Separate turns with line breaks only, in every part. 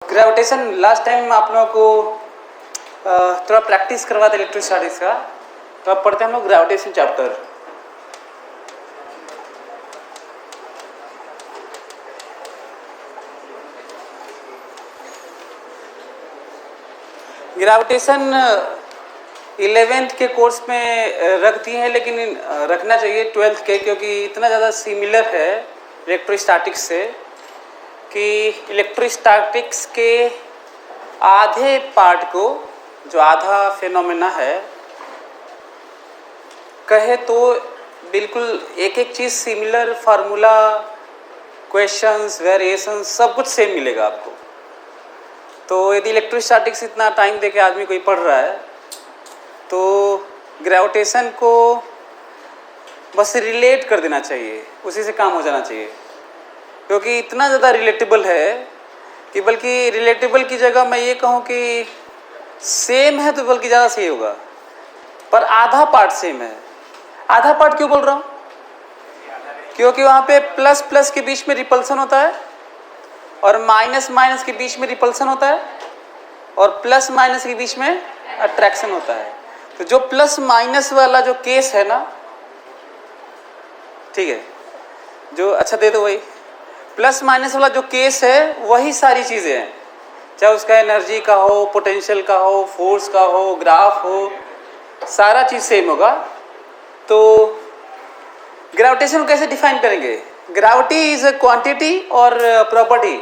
Gravitation last time आप लोगों को थोड़ा प्रैक्टिस करवा था इलेक्ट्रोस्टैटिक्स का, तो अब पढ़ते हैं हम लोग ग्रेविटेशन चैप्टर। ग्रेविटेशन 11th के कोर्स में रख दिए हैं, लेकिन रखना चाहिए 12th के, क्योंकि इतना ज़्यादा सिमिलर है इलेक्ट्रोस्टैटिक्स से कि इलेक्ट्रोस्टैटिक्स के आधे पार्ट को, जो आधा फिनोमेना है, कहे तो बिल्कुल एक एक चीज़ सिमिलर, फार्मूला, क्वेश्चंस, वेरिएशंस सब कुछ सेम मिलेगा आपको। तो यदि इलेक्ट्रोस्टैटिक्स इतना टाइम देके आदमी कोई पढ़ रहा है तो ग्रेविटेशन को बस रिलेट कर देना चाहिए, उसी से काम हो जाना चाहिए, क्योंकि इतना ज़्यादा रिलेटेबल है कि बल्कि रिलेटेबल की जगह मैं ये कहूँ कि सेम है तो बल्कि ज़्यादा सही होगा, पर आधा पार्ट सेम है। आधा पार्ट क्यों बोल रहा हूँ? क्योंकि वहाँ पे प्लस प्लस के बीच में रिपल्सन होता है और माइनस माइनस के बीच में रिपल्सन होता है और प्लस माइनस के बीच में अट्रैक्शन होता है। तो जो प्लस माइनस वाला जो केस है ना, ठीक है, जो अच्छा दे दो, वही प्लस माइनस वाला जो केस है वही सारी चीज़ें हैं, चाहे उसका एनर्जी का हो, पोटेंशियल का हो, फोर्स का हो, ग्राफ हो, सारा चीज़ सेम होगा। तो ग्रेविटेशन को कैसे डिफाइन करेंगे? ग्रेविटी इज अ क्वांटिटी और प्रॉपर्टी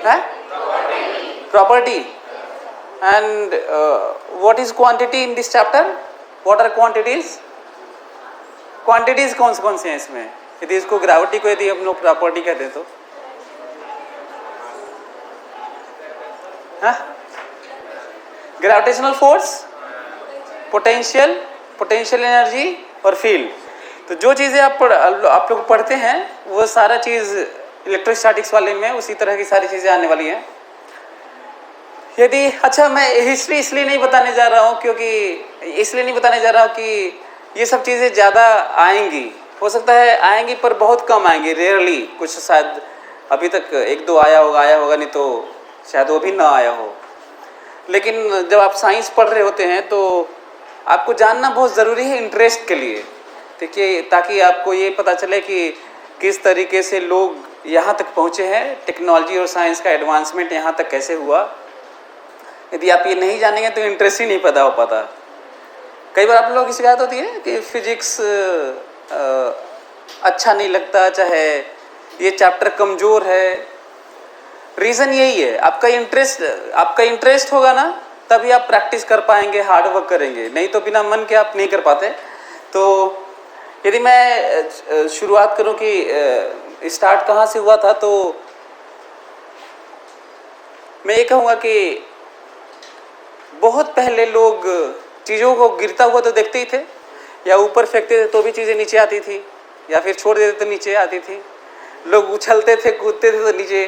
है? Property. And what is quantity in this chapter? What are quantities? Quantities कौन से हैं इसमें? यदि इसको ग्रेविटी को यदि हम लोग प्रॉपर्टी कहते हैं तो ग्रेविटेशनल फोर्स, पोटेंशियल एनर्जी और फील्ड। तो जो चीज़ें आप लोग पढ़ते हैं वो सारा चीज़ इलेक्ट्रोस्टैटिक्स वाले में उसी तरह की सारी चीज़ें आने वाली हैं। यदि अच्छा, मैं हिस्ट्री इसलिए नहीं बताने जा रहा हूँ कि ये सब चीज़ें ज़्यादा आएंगी, हो सकता है आएंगी पर बहुत कम आएंगी, रेयरली, कुछ शायद अभी तक एक दो आया होगा, नहीं तो शायद वो भी ना आया हो। लेकिन जब आप साइंस पढ़ रहे होते हैं तो आपको जानना बहुत ज़रूरी है इंटरेस्ट के लिए, देखिए, ताकि आपको ये पता चले कि किस तरीके से लोग यहाँ तक पहुँचे हैं, टेक्नोलॉजी और साइंस का एडवांसमेंट यहाँ तक कैसे हुआ। यदि आप ये नहीं जानेंगे तो इंटरेस्ट ही नहीं पैदा हो पाता। कई बार आप लोगों की शिकायत होती है कि फिजिक्स अच्छा नहीं लगता, चाहे ये चैप्टर कमज़ोर है। रीज़न यही है, आपका इंटरेस्ट होगा ना, तभी आप प्रैक्टिस कर पाएंगे, हार्ड वर्क करेंगे, नहीं तो बिना मन के आप नहीं कर पाते। तो यदि मैं शुरुआत करूं कि स्टार्ट कहाँ से हुआ था, तो मैं ये कहूँगा कि बहुत पहले लोग चीज़ों को गिरता हुआ तो देखते ही थे, या ऊपर फेंकते थे तो भी चीज़ें नीचे आती थी, या फिर छोड़ देते तो नीचे आती थी। लोग उछलते थे, कूदते थे तो नीचे,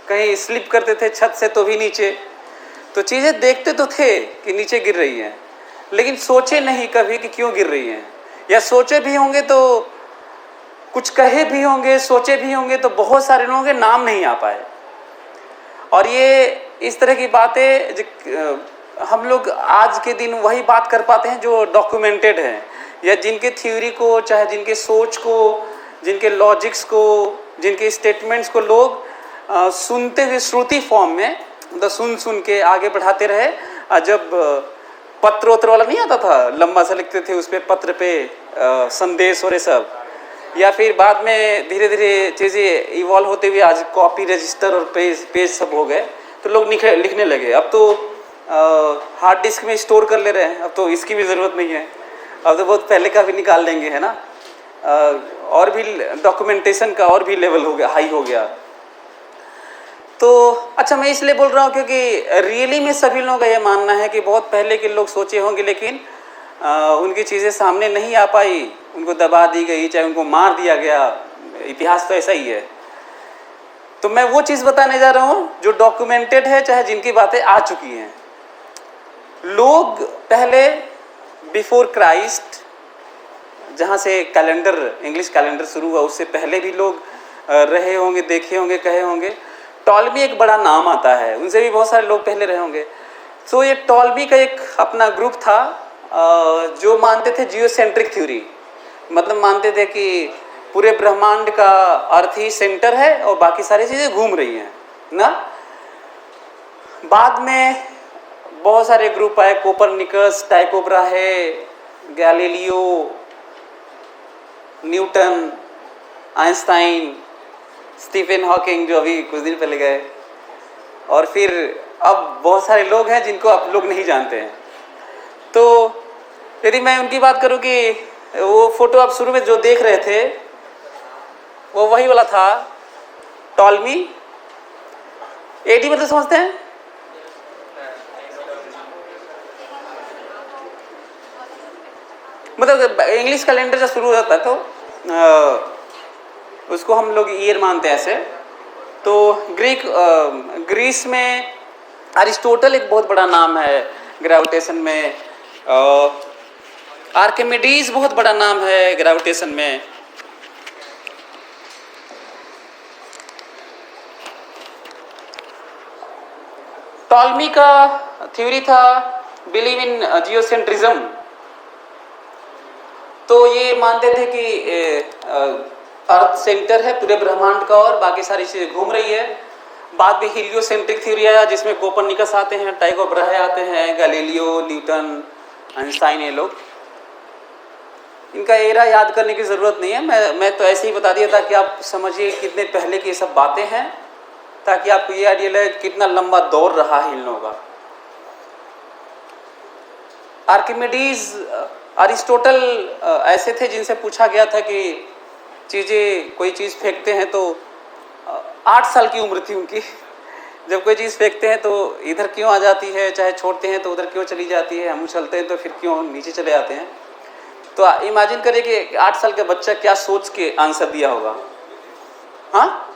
कहीं स्लिप करते थे छत से तो भी नीचे। तो चीज़ें देखते तो थे कि नीचे गिर रही हैं, लेकिन सोचे नहीं कभी कि क्यों गिर रही हैं, या सोचे भी होंगे तो कुछ कहे भी होंगे, सोचे भी होंगे तो बहुत सारे लोगों के नाम नहीं आ पाए। और ये इस तरह की बातें हम लोग आज के दिन वही बात कर पाते हैं जो डॉक्यूमेंटेड हैं, या जिनके थ्योरी को, चाहे जिनके सोच को, जिनके लॉजिक्स को, जिनके स्टेटमेंट्स को लोग सुनते हुए श्रुति फॉर्म में, मतलब सुन के आगे बढ़ाते रहे। जब पत्र वत्र वाला नहीं आता था, लंबा सा लिखते थे उस पर, पत्र पे संदेश और ये सब, या फिर बाद में धीरे धीरे चीज़ें इवॉल्व होते हुए आज कॉपी, रजिस्टर और पेज सब हो गए, तो लोग लिखने लगे। अब तो हार्ड डिस्क में स्टोर कर ले रहे हैं, अब तो इसकी भी ज़रूरत नहीं है, अब तो बहुत पहले का भी निकाल लेंगे, है ना। और भी डॉक्यूमेंटेशन का और भी लेवल हो गया, हाई हो गया। तो अच्छा, मैं इसलिए बोल रहा हूँ क्योंकि रियली में सभी लोगों का ये मानना है कि बहुत पहले के लोग सोचे होंगे, लेकिन उनकी चीज़ें सामने नहीं आ पाई, उनको दबा दी गई, चाहे उनको मार दिया गया। इतिहास तो ऐसा ही है। तो मैं वो चीज़ बताने जा रहा हूँ जो डॉक्यूमेंटेड है, चाहे जिनकी बातें आ चुकी हैं। लोग पहले बिफोर क्राइस्ट, जहाँ से कैलेंडर, इंग्लिश कैलेंडर शुरू हुआ, उससे पहले भी लोग रहे होंगे, देखे होंगे, कहे होंगे, टॉलमी एक बड़ा नाम आता है, उनसे भी बहुत सारे लोग पहले रहे होंगे। तो ये टॉलमी का एक अपना ग्रुप था जो मानते थे जियोसेंट्रिक थ्योरी, मतलब मानते थे कि पूरे ब्रह्मांड का अर्थ ही सेंटर है और बाकी सारी चीज़ें घूम रही हैं ना। बाद में बहुत सारे ग्रुप आए, Copernicus, Tycho Brahe, Galileo, Newton, Einstein, Stephen Hawking जो अभी कुछ दिन पहले गए, और फिर अब बहुत सारे लोग हैं जिनको आप लोग नहीं जानते हैं। तो यदि मैं उनकी बात करूं कि वो फोटो आप शुरू में जो देख रहे थे वो वही वाला था, टॉलमी। एडी मतलब समझते हैं? मतलब इंग्लिश कैलेंडर जब शुरू होता है तो उसको हम लोग ईयर मानते हैं ऐसे। तो ग्रीस में अरिस्टोटल एक बहुत बड़ा नाम है ग्रेविटेशन में, आर्किमिडीज बहुत बड़ा नाम है ग्रेविटेशन में। टॉलमी का थ्योरी था बिलीव इन जियोसेंट्रिज्म। तो ये मानते थे कि अर्थ सेंटर है पूरे ब्रह्मांड का और बाकी सारी चीजें घूम रही है। बाद में हीलियोसेंट्रिक थ्योरी आया जिसमें कोपरनिकस आते हैं, टाइको ब्राहे आते हैं, गैलीलियो, न्यूटन, आइंस्टाइन, ये लोग। इनका एरा याद करने की ज़रूरत नहीं है, मैं तो ऐसे ही बता दिया था कि आप समझिए कितने पहले की ये सब बातें हैं, ताकि आपको ये आइडिया लगे कितना लंबा दौर रहा है इन लोगों का। आर्किमिडीज, अरिस्टोटल ऐसे थे जिनसे पूछा गया था कि चीज़ें, कोई चीज़ फेंकते हैं तो 8 साल की उम्र थी उनकी, जब कोई चीज़ फेंकते हैं तो इधर क्यों आ जाती है, चाहे छोड़ते हैं तो उधर क्यों चली जाती है, हम उछलते हैं तो फिर क्यों नीचे चले आते हैं। तो इमेजिन करिए कि 8 साल का बच्चा क्या सोच के आंसर दिया होगा। हाँ,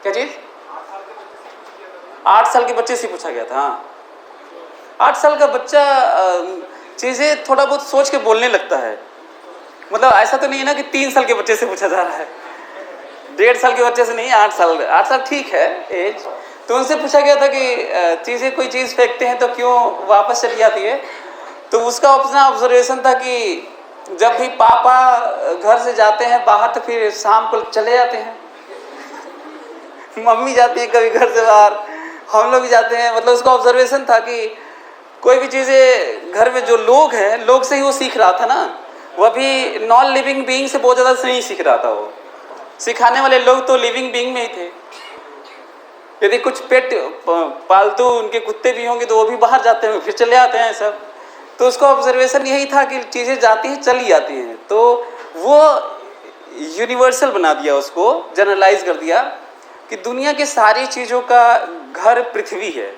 क्या चीज़? 8 साल के बच्चे से पूछा गया था। हाँ, 8 साल का बच्चा चीज़ें थोड़ा बहुत सोच के बोलने लगता है। मतलब ऐसा तो नहीं है ना कि 3 साल के बच्चे से पूछा जा रहा है, 1.5 साल के बच्चे से नहीं, 8 साल ठीक है एज। तो उनसे पूछा गया था कि चीज़ें, कोई चीज़ फेंकते हैं तो क्यों वापस चली जाती है। तो उसका अपना ऑब्जर्वेशन था कि जब भी पापा घर से जाते हैं बाहर तो फिर शाम को चले जाते हैं, मम्मी जाती है कभी घर से बाहर, हम लोग भी जाते हैं। मतलब उसका ऑब्जर्वेशन था कि कोई भी चीज़ें घर में जो लोग हैं, लोग से ही वो सीख रहा था ना। वह भी नॉन लिविंग बीइंग से बहुत ज़्यादा नहीं सीख रहा था, वो सिखाने वाले लोग तो लिविंग बीइंग में ही थे। यदि कुछ पेट पालतू उनके कुत्ते भी होंगे तो वो भी बाहर जाते हैं फिर चले आते हैं सब। तो उसका ऑब्जर्वेशन यही था कि चीज़ें जाती हैं चली जाती हैं। तो वो यूनिवर्सल बना दिया, उसको जनरलाइज कर दिया कि दुनिया के सारी चीज़ों का घर पृथ्वी है।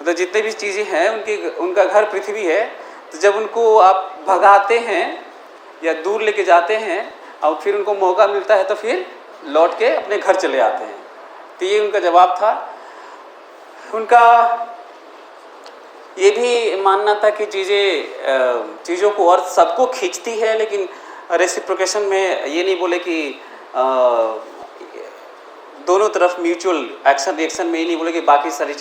मतलब जितने भी चीज़ें हैं उनका घर पृथ्वी है। तो जब उनको आप भगाते हैं या दूर लेके जाते हैं और फिर उनको मौका मिलता है तो फिर लौट के अपने घर चले आते हैं। तो ये उनका जवाब था। उनका ये भी मानना था कि चीज़ों को अर्थ सबको खींचती है, लेकिन रेसिप्रोकेशन में ये नहीं बोले कि दोनों तरफ म्यूचुअल एक्शन रिएक्शन में ये नहीं बोले कि बाकी सारी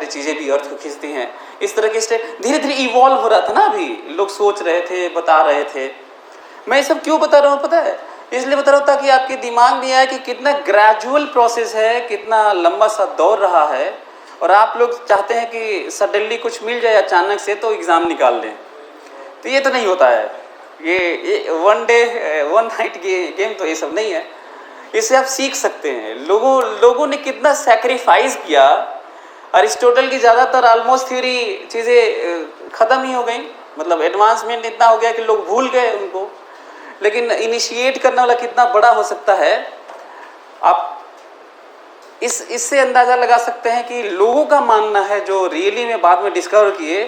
चीज़ें भी अर्थ को खींचती हैं। इस तरह के धीरे धीरे इवॉल्व हो रहा था ना। अभी लोग सोच रहे थे, बता रहे थे। मैं ये सब क्यों बता रहा हूँ पता है? इसलिए बता रहा हूँ ताकि आपके दिमाग में आए कि कितना ग्रेजुअल प्रोसेस है, कितना लंबा सा दौर रहा है। और आप लोग चाहते हैं कि सडनली कुछ मिल जाए अचानक से तो एग्ज़ाम निकाल लें, तो ये तो नहीं होता है। ये one day one night game तो ये सब नहीं है। इसे आप सीख सकते हैं। लोगों ने कितना सैक्रिफाइस किया। अरिस्टोटल की ज़्यादातर ऑलमोस्ट थ्योरी चीज़ें ख़त्म ही हो गई। मतलब एडवांसमेंट इतना हो गया कि लोग भूल गए उनको। लेकिन इनिशिएट करने वाला कितना बड़ा हो सकता है, आप इससे अंदाज़ा लगा सकते हैं कि लोगों का मानना है जो रियली में बाद में डिस्कवर किए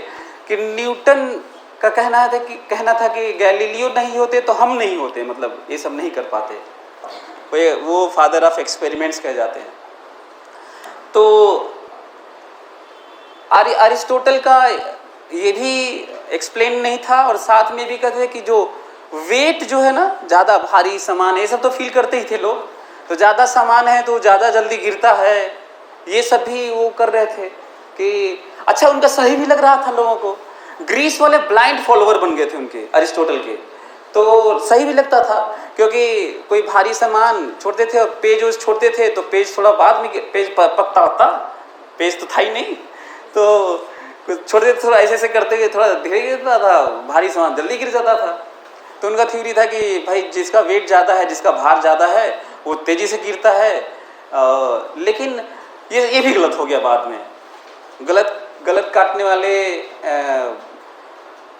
कि न्यूटन का कहना था कि गैलीलियो नहीं होते तो हम नहीं होते। मतलब ये सब नहीं कर पाते, वो फादर ऑफ एक्सपेरिमेंट्स कहे जाते हैं। तो अरिस्टोटल का ये भी एक्सप्लेन नहीं था। और साथ में भी कहते हैं कि जो वेट जो है ना, ज़्यादा भारी सामान, ये सब तो फील करते ही थे लोग। तो ज़्यादा सामान है तो ज़्यादा जल्दी गिरता है। ये सब भी वो कर रहे थे कि अच्छा, उनका सही भी लग रहा था लोगों को। ग्रीस वाले ब्लाइंड फॉलोवर बन गए थे उनके, अरिस्टोटल के, तो सही भी लगता था क्योंकि कोई भारी सामान छोड़ते थे और पेज उस छोड़ते थे तो पेज थोड़ा बाद में पेज पकता होता, पेज तो था ही नहीं, तो छोड़ते थे, थोड़ा ऐसे ऐसे करते हुए थोड़ा धीरे गिरता था, भारी सामान जल्दी गिर जाता था। तो उनका थ्योरी था कि भाई जिसका वेट ज़्यादा है, जिसका भार ज़्यादा है, वो तेज़ी से गिरता है। लेकिन ये भी गलत हो गया बाद में। गलत काटने वाले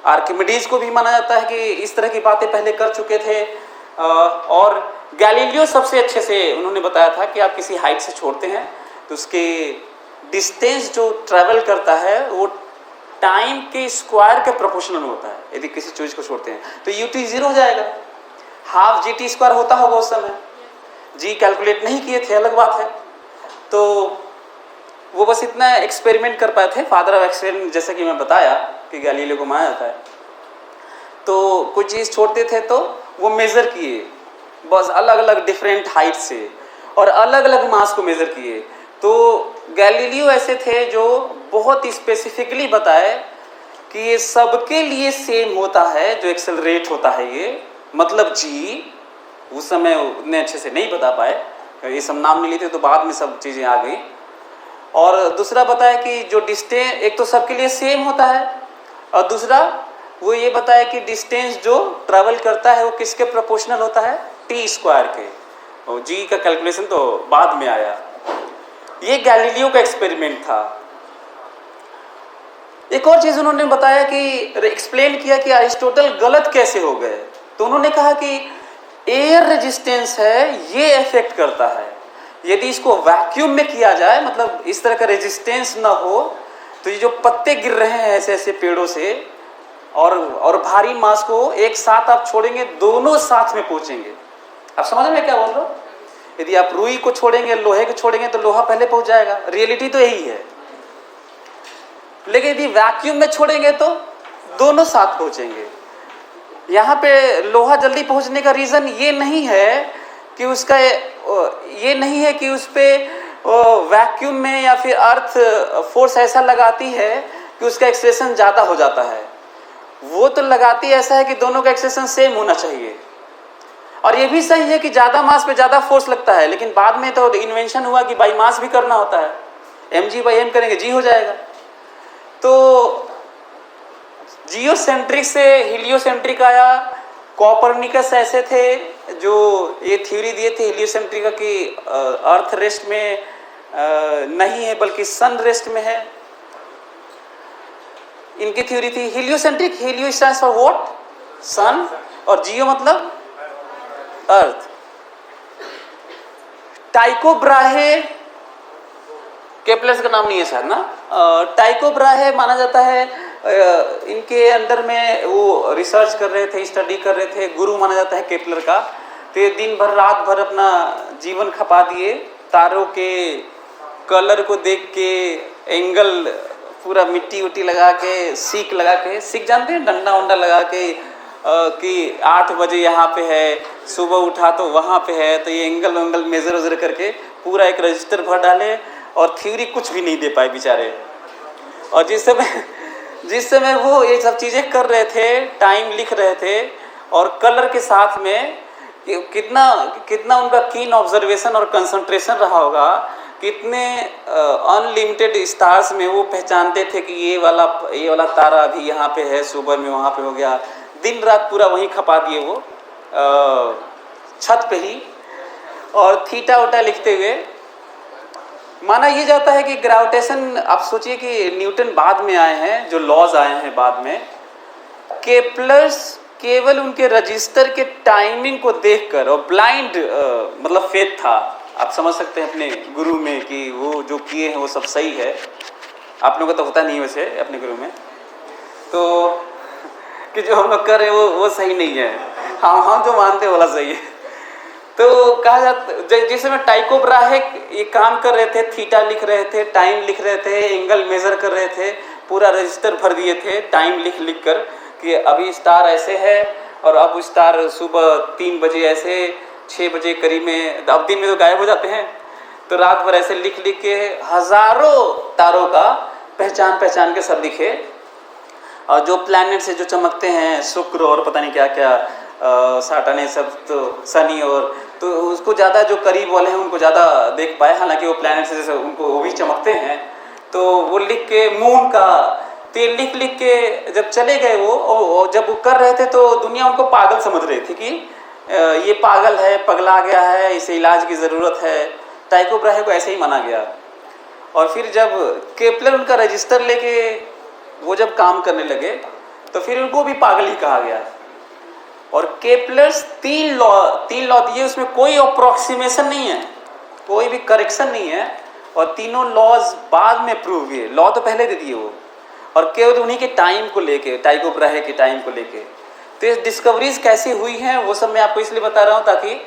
आर्किमिडीज को भी माना जाता है कि इस तरह की बातें पहले कर चुके थे। और गैलीलियो सबसे अच्छे से उन्होंने बताया था कि आप किसी हाइट से छोड़ते हैं तो उसके डिस्टेंस जो ट्रैवल करता है वो टाइम के स्क्वायर के प्रोपोर्शनल में होता है। यदि किसी चीज को छोड़ते हैं तो ut 0 हो जाएगा, हाफ gt स्क्वायर होता होगा उस समय। जी कैलकुलेट नहीं किए थे, अलग बात है। तो वो बस इतना एक्सपेरिमेंट कर पाए थे, फादर ऑफ एक्सपेरिमेंट, जैसे कि मैं बताया कि गैलीलियो को माना जाता है। तो कोई चीज़ छोड़ते थे तो वो मेज़र किए, बस अलग अलग डिफरेंट हाइट से, और अलग अलग मास को मेज़र किए। तो गैलीलियो ऐसे थे जो बहुत स्पेसिफिकली बताए कि ये सबके लिए सेम होता है जो एक्सेलरेट होता है, ये मतलब जी। उस समय उतने अच्छे से नहीं बता पाए, ये सब नाम नहीं लेते, तो बाद में सब चीज़ें आ गई। और दूसरा बताया कि जो डिस्टेंस, एक तो सबके लिए सेम होता है, और दूसरा वो ये बताया कि डिस्टेंस जो ट्रैवल करता है वो किसके प्रोपोर्शनल होता है, टी स्क्वायर के। और जी का कैलकुलेशन तो बाद में आया। ये गैलीलियो का एक्सपेरिमेंट था। एक और चीज उन्होंने बताया कि एक्सप्लेन किया कि अरिस्टोटल गलत कैसे हो गए। तो उन्होंने कहा कि एयर रेजिस्टेंस है, ये इफेक्ट करता है। यदि इसको वैक्यूम में किया जाए, मतलब इस तरह का रेजिस्टेंस ना हो, तो ये जो पत्ते गिर रहे हैं ऐसे ऐसे पेड़ों से, और भारी मास को एक साथ आप छोड़ेंगे, दोनों साथ में पहुंचेंगे। आप समझ में क्या बोल रहा हूं? यदि आप रुई को छोड़ेंगे, लोहे को छोड़ेंगे, तो लोहा पहले पहुंच जाएगा। रियलिटी तो यही है। लेकिन यदि वैक्यूम में छोड़ेंगे तो दोनों साथ पहुंचेंगे। यहाँ पे लोहा जल्दी पहुंचने का रीजन ये नहीं है कि उसका, ये नहीं है कि उस पे वैक्यूम में या फिर अर्थ फोर्स ऐसा लगाती है कि उसका एक्सेलरेशन ज़्यादा हो जाता है। वो तो लगाती ऐसा है कि दोनों का एक्सेलरेशन सेम होना चाहिए। और ये भी सही है कि ज़्यादा मास पे ज़्यादा फोर्स लगता है, लेकिन बाद में तो इन्वेंशन हुआ कि बाई मास भी करना होता है। mg/m करेंगे, जी हो जाएगा। तो जियोसेंट्रिक से हीलियोसेंट्रिक आया। कॉपरनिकस ऐसे थे जो ये थ्योरी दिए थे हीलियोसेंट्रिक कि अर्थ रेस्ट में नहीं है बल्कि सन रेस्ट में है। इनकी थ्योरी थी heliocentric. Helio stands for what? Sun, और जियो मतलब अर्थ। टाइको ब्राहे, केपलर का नाम नहीं है शायद ना, टाइको ब्राहे माना जाता है, इनके अंडर में वो रिसर्च कर रहे थे, स्टडी कर रहे थे, गुरु माना जाता है केपलर का। तो ये दिन भर रात भर अपना जीवन खपा दिए तारों के कलर को देख के, एंगल पूरा मिट्टी उट्टी लगा के, सीख लगा के, सीख जानते हैं, डंडा उंडा लगा के, कि 8 बजे यहाँ पे है, सुबह उठा तो वहाँ पे है, तो ये एंगल मेजर वेजर करके पूरा एक रजिस्टर भर डाले, और थ्योरी कुछ भी नहीं दे पाए बेचारे। और जिस समय वो ये सब चीज़ें कर रहे थे, टाइम लिख रहे थे, और कलर के साथ में कितना उनका कीन ऑब्जर्वेशन और कंसंट्रेशन रहा होगा, कितने अनलिमिटेड स्टार्स में वो पहचानते थे कि ये वाला तारा अभी यहाँ पे है, सुबह में वहाँ पे हो गया। दिन रात पूरा वहीं खपा दिए वो छत पे ही, और थीटा उटा लिखते हुए। माना ये जाता है कि ग्रेविटेशन, आप सोचिए कि न्यूटन बाद में आए हैं, जो लॉज आए हैं बाद में, केपलर्स केवल उनके रजिस्टर के टाइमिंग को देखकर, और ब्लाइंड मतलब फेथ था, आप समझ सकते हैं अपने गुरु में कि वो जो किए हैं वो सब सही है। आप लोगों को तो होता नहीं वैसे अपने गुरु में, तो कि जो हम लोग कर रहे हैं वो सही नहीं है, हम जो मानते हैं वाला सही है। तो कहा जाता, जिस समय टाइको ब्राहे ये काम कर रहे थे, थीटा लिख रहे थे, टाइम लिख रहे थे, एंगल मेजर कर रहे थे, पूरा रजिस्टर भर दिए थे टाइम लिख कर कि अभी स्टार ऐसे है, और अब स्टार सुबह 3 बजे ऐसे 6 बजे करीब में, अब दिन में तो गायब हो जाते हैं, तो रात भर ऐसे लिख लिख के हजारों तारों का पहचान के सब लिखे। और जो प्लैनेट से जो चमकते हैं, शुक्र और पता नहीं क्या क्या, साटन है सब, तो शनि, और तो उसको ज़्यादा जो करीब वाले हैं उनको ज़्यादा देख पाए, हालांकि वो प्लैनेट से जैसे उनको वो भी चमकते हैं। तो वो लिख के मून का, तो ये लिख लिख के जब चले गए वो, जब वो कर रहे थे तो दुनिया उनको पागल समझ रही थी कि ये पागल है, पगला गया है, इसे इलाज की ज़रूरत है। टाइको ब्राहे को ऐसे ही माना गया। और फिर जब केपलर उनका रजिस्टर लेके वो जब काम करने लगे तो फिर उनको भी पागल ही कहा गया। और केपलर्स 3 लॉ दिए, उसमें कोई अप्रोक्सीमेशन नहीं है, कोई भी करेक्शन नहीं है, और तीनों लॉज बाद में प्रूव हुए। लॉ तो पहले दे दिए वो, और केवल उन्हीं के टाइम को लेके, टाइको ब्राहे के टाइम को लेके। तो ये डिस्कवरीज कैसी हुई हैं वो सब मैं आपको इसलिए बता रहा हूँ ताकि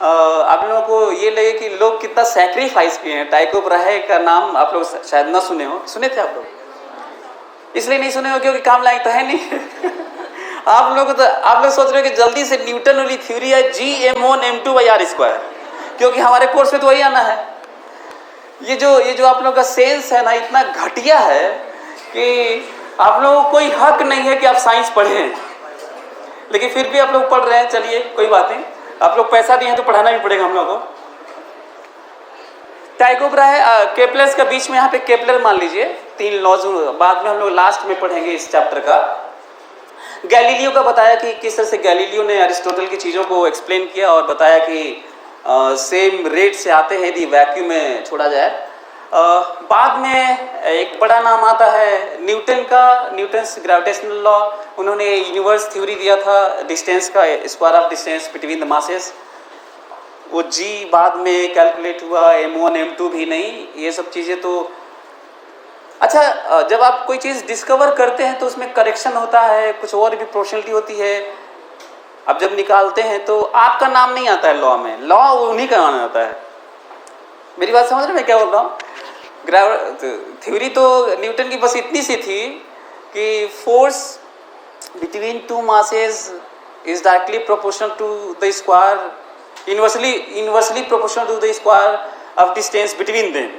आप लोगों को ये लगे कि लोग कितना सैक्रिफाइस किए हैं। टाइको ब्राहे का नाम आप लोग शायद ना सुने हो, सुने थे आप लोग? इसलिए नहीं सुने हो क्योंकि काम लायक तो है नहीं। आप लोग सोच रहे हो कि जल्दी से न्यूटन वाली थ्योरी है G(m1m2/r²), क्योंकि हमारे कोर्स में तो वही आना है। ये जो आप लोगों का सेंस है ना, इतना घटिया है कि आप लोगों को कोई हक नहीं है कि आप साइंस पढ़ें, लेकिन फिर भी आप लोग पढ़ रहे हैं। चलिए कोई बात नहीं, आप लोग पैसा दिए हैं तो पढ़ाना भी पड़ेगा हम लोगों को। टाइको ब्राहे केपलर्स का बीच में यहाँ पे केपलर मान लीजिए, 3 लॉज बाद में हम लोग लास्ट में पढ़ेंगे इस चैप्टर का। गैलीलियो का बताया कि किस तरह से गैलीलियो ने अरिस्टोटल की चीज़ों को एक्सप्लेन किया और बताया कि सेम रेट से आते हैं यदि वैक्यूम में छोड़ा जाए। बाद में एक बड़ा नाम आता है न्यूटन का, न्यूटन्स ग्रेविटेशनल लॉ। उन्होंने यूनिवर्स थ्योरी दिया था, डिस्टेंस का, square of distance between the masses. वो G बाद में कैलकुलेट हुआ, M1 M2 भी नहीं, ये सब चीज़ें तो अच्छा। जब आप कोई चीज़ डिस्कवर करते हैं तो उसमें करेक्शन होता है, कुछ और भी प्रोबेबिलिटी होती है। अब जब निकालते हैं तो आपका नाम नहीं आता है लॉ में, लॉ उन्हीं का नाम आता है। मेरी बात समझ रहे मैं क्या बोल रहा हूँ? थ्योरी तो न्यूटन की बस इतनी सी थी कि force between 2 masses is directly proportional to the square, inversely proportional to the square of distance between them.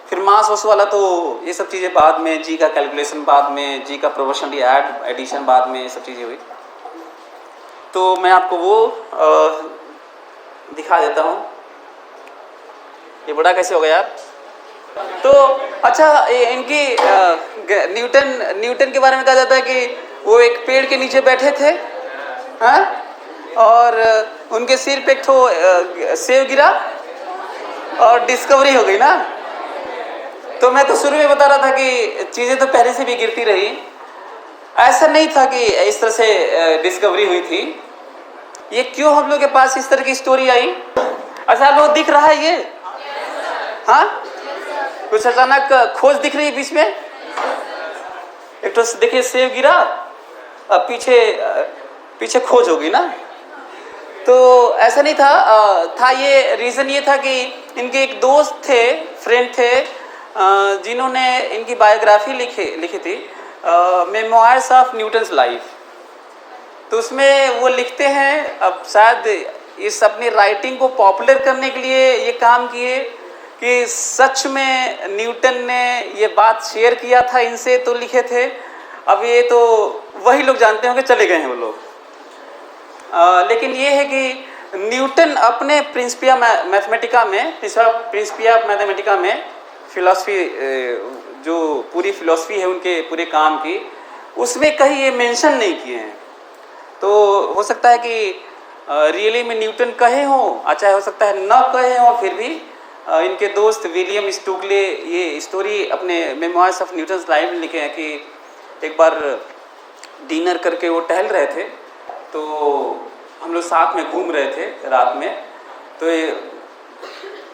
फिर मास उस वाला तो ये सब चीज़ें बाद में, G का कैलकुलेशन बाद में, G का प्रोपोर्शनली एडिशन बाद में, ये सब चीज़ें हुई। तो मैं आपको वो दिखा देता हूँ। ये बड़ा कैसे हो गया यार? तो अच्छा, इनकी न्यूटन के बारे में कहा जाता है कि वो एक पेड़ के नीचे बैठे थे, हाँ, और उनके सिर पे एक ठो सेब गिरा और डिस्कवरी हो गई ना। तो मैं तो शुरू में बता रहा था कि चीज़ें तो पहले से भी गिरती रही, ऐसा नहीं था कि इस तरह से डिस्कवरी हुई थी। ये क्यों हम लोग के पास इस तरह की स्टोरी आई? अच्छा, लोग दिख रहा है ये, हाँ, कुछ अचानक खोज दिख रही है बीच में। एक तो देखिए सेब गिरा, अब पीछे खोज होगी ना। तो ऐसा नहीं था, ये रीज़न ये था कि इनके एक दोस्त थे, फ्रेंड थे, जिन्होंने इनकी बायोग्राफी लिखी थी, मेमोयर्स ऑफ न्यूटन्स लाइफ। तो उसमें वो लिखते हैं, अब शायद इस अपनी राइटिंग को पॉपुलर करने के लिए ये काम किए कि सच में न्यूटन ने ये बात शेयर किया था इनसे, तो लिखे थे। अब ये तो वही लोग जानते होंगे, चले गए हैं वो लोग। लेकिन ये है कि न्यूटन अपने प्रिंसिपिया मैथमेटिका में फिलॉसफी, जो पूरी फिलॉसफी है उनके पूरे काम की, उसमें कहीं ये मेंशन नहीं किए हैं। तो हो सकता है कि रियली में न्यूटन कहे हों, अच्छा हो सकता है न कहे हों, फिर भी इनके दोस्त विलियम स्टुगले ये स्टोरी अपने मेमोयर्स ऑफ न्यूटन्स लाइफ में लिखे हैं कि एक बार डिनर करके वो टहल रहे थे, तो हम लोग साथ में घूम रहे थे रात में। तो ये